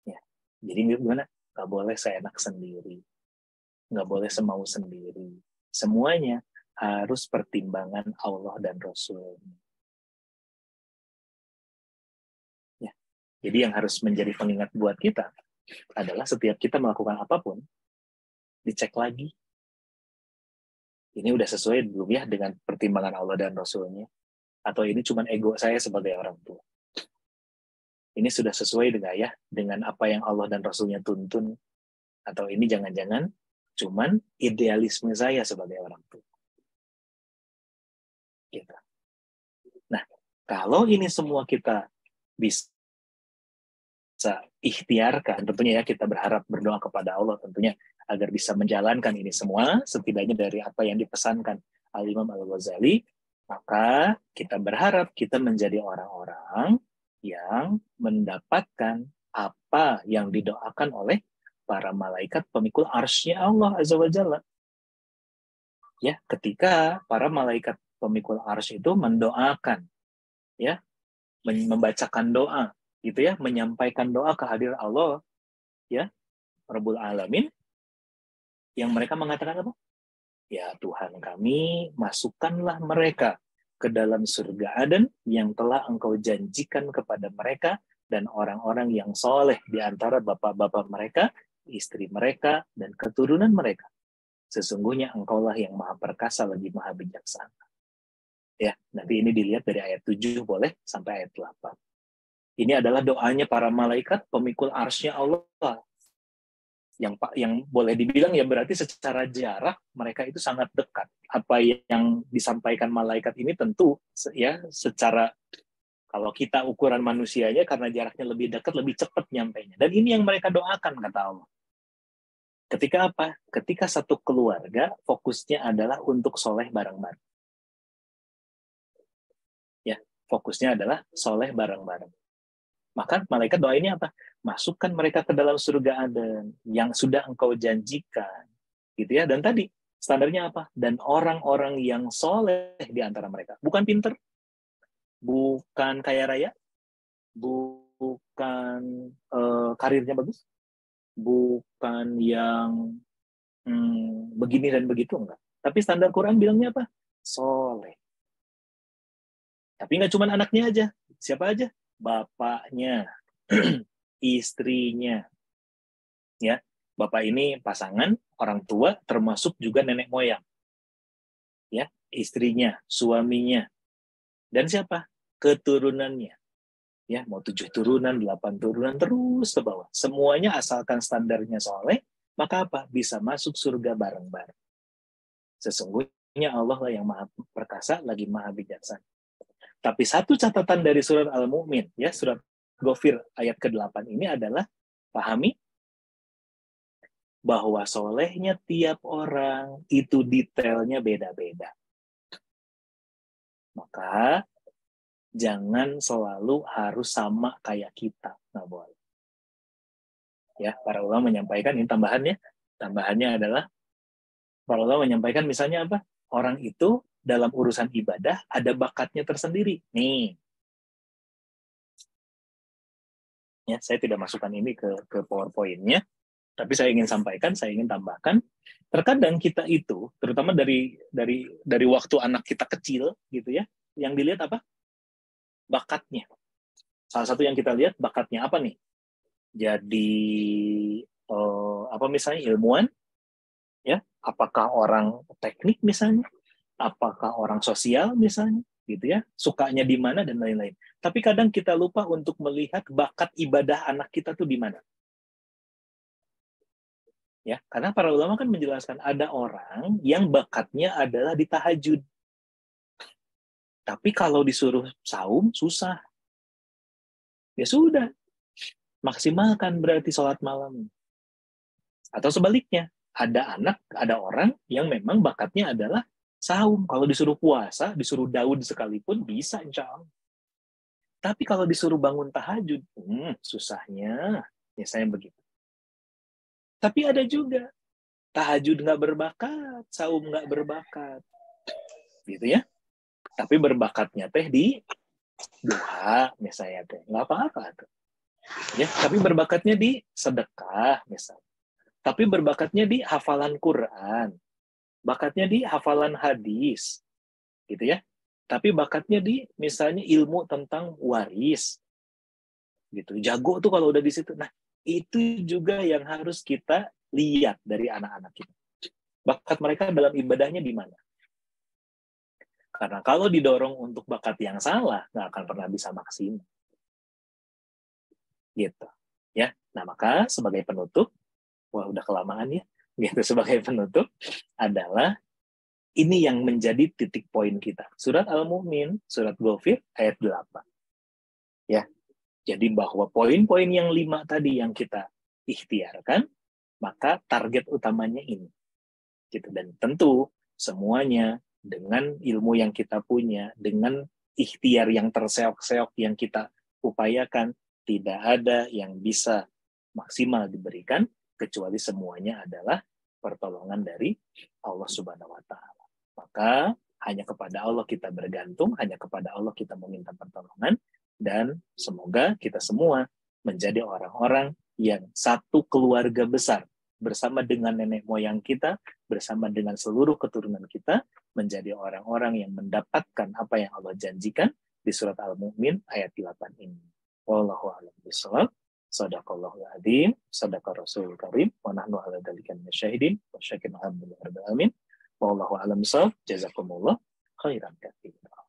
Ya. Jadi gimana? Gak boleh seenak sendiri. Gak boleh semau sendiri. Semuanya harus pertimbangan Allah dan Rasul. Ya. Jadi yang harus menjadi pengingat buat kita adalah setiap kita melakukan apapun, dicek lagi. Ini udah sesuai belum ya dengan pertimbangan Allah dan Rasulnya? Atau ini cuma ego saya sebagai orang tua? Ini sudah sesuai dengan apa yang Allah dan Rasulnya tuntun? Atau ini jangan-jangan cuman idealisme saya sebagai orang tua? Gitu. Nah, kalau ini semua kita bisa ikhtiarkan, tentunya ya kita berharap berdoa kepada Allah tentunya agar bisa menjalankan ini semua, setidaknya dari apa yang dipesankan Al-Imam Al-Ghazali, maka kita berharap kita menjadi orang-orang yang mendapatkan apa yang didoakan oleh para malaikat pemikul arsy-Nya Allah Azza wa Jalla. Ya, ketika para malaikat pemikul arsy itu mendoakan, ya, membacakan doa, gitu ya, menyampaikan doa ke hadirat Allah, ya, Rabbul Alamin, yang mereka mengatakan apa? Ya Tuhan kami, masukkanlah mereka ke dalam surga Aden yang telah Engkau janjikan kepada mereka dan orang-orang yang soleh di antara bapak-bapak mereka, istri mereka, dan keturunan mereka. Sesungguhnya Engkaulah yang maha perkasa lagi maha bijaksana. Ya, nanti ini dilihat dari ayat 7 boleh sampai ayat 8. Ini adalah doanya para malaikat pemikul arsy-Nya Allah. Yang boleh dibilang ya berarti secara jarak mereka itu sangat dekat. Apa yang disampaikan malaikat ini tentu ya secara kalau kita ukuran manusianya karena jaraknya lebih dekat lebih cepat nyampainya. Dan ini yang mereka doakan kata Allah. Ketika apa? Ketika satu keluarga fokusnya adalah untuk soleh bareng-bareng. Ya, fokusnya adalah soleh bareng-bareng. Maka malaikat doa ini apa? Masukkan mereka ke dalam surga Aden yang sudah Engkau janjikan. Gitu ya. Dan tadi standarnya apa? Dan orang-orang yang soleh di antara mereka. Bukan pinter, bukan kaya raya, bukan karirnya bagus, bukan yang begini dan begitu, enggak. Tapi standar Quran bilangnya apa? Soleh. Tapi nggak cuma anaknya aja. Siapa aja? Bapaknya, istrinya, ya. Bapak ini pasangan, orang tua, termasuk juga nenek moyang, ya, istrinya, suaminya, dan siapa? Keturunannya, ya, mau 7 turunan, 8 turunan, terus ke bawah. Semuanya asalkan standarnya soleh, maka apa? Bisa masuk surga bareng-bareng. Sesungguhnya Allah lah yang maha perkasa, lagi maha bijaksana. Tapi satu catatan dari surat Al-Mu'min, ya, surat Ghafir ayat ke-8 ini adalah pahami bahwa solehnya tiap orang itu detailnya beda-beda. Maka jangan selalu harus sama kayak kita, nggak boleh. Ya, para ulama menyampaikan ini tambahannya adalah para ulama menyampaikan misalnya apa? Orang itu dalam urusan ibadah ada bakatnya tersendiri. Nih, ya, saya tidak masukkan ini ke PowerPoint-nya, tapi saya ingin sampaikan, saya ingin tambahkan, terkadang kita itu, terutama dari waktu anak kita kecil, gitu ya, yang dilihat apa? Bakatnya. Salah satu yang kita lihat bakatnya apa nih? Jadi apa misalnya ilmuwan, ya? Apakah orang teknik misalnya? Apakah orang sosial misalnya? Gitu ya, sukanya di mana dan lain-lain. Tapi kadang kita lupa untuk melihat bakat ibadah anak kita tuh di mana. Ya, karena para ulama kan menjelaskan ada orang yang bakatnya adalah di tahajud. Tapi kalau disuruh saum susah. Ya sudah, maksimalkan berarti sholat malam. Atau sebaliknya, ada orang yang memang bakatnya adalah saum. Kalau disuruh puasa, disuruh Daud sekalipun bisa insya Allah. Tapi kalau disuruh bangun tahajud, susahnya. Ya saya begitu. Tapi ada juga tahajud nggak berbakat, saum nggak berbakat, gitu ya. Tapi berbakatnya teh di duha misalnya teh, nggak apa-apa tuh. Ya, tapi berbakatnya di sedekah misalnya. Tapi berbakatnya di hafalan Quran, bakatnya di hafalan hadis, gitu ya. Tapi bakatnya di misalnya ilmu tentang waris, gitu. Jago tuh kalau udah di situ. Nah, itu juga yang harus kita lihat dari anak-anak kita. Bakat mereka dalam ibadahnya di mana? Karena kalau didorong untuk bakat yang salah, nggak akan pernah bisa maksimal. Gitu. Ya. Nah, maka sebagai penutup, wah udah kelamaan ya. Gitu, sebagai penutup adalah ini yang menjadi titik poin kita. Surat Al-Mu'min, surat Ghafir, ayat 8. Ya. Jadi bahwa poin-poin yang 5 tadi yang kita ikhtiarkan, maka target utamanya ini. Gitu. Dan tentu semuanya dengan ilmu yang kita punya, dengan ikhtiar yang terseok-seok yang kita upayakan, tidak ada yang bisa maksimal diberikan, kecuali semuanya adalah pertolongan dari Allah Subhanahu wa Ta'ala. Maka hanya kepada Allah kita bergantung, hanya kepada Allah kita meminta pertolongan, dan semoga kita semua menjadi orang-orang yang satu keluarga besar bersama dengan nenek moyang kita, bersama dengan seluruh keturunan kita, menjadi orang-orang yang mendapatkan apa yang Allah janjikan di surat Al-Mu'min ayat 8 ini. Wallahu a'lam bishawab. Shadaqallahul adzim, shadaqa rasulul karim, wa nahnu ala dzalika minasyahidin, wa syakir alhamdulillah rabbil alamin. Wallahu a'lam bishawab. Jazakumullah khairan katsiran.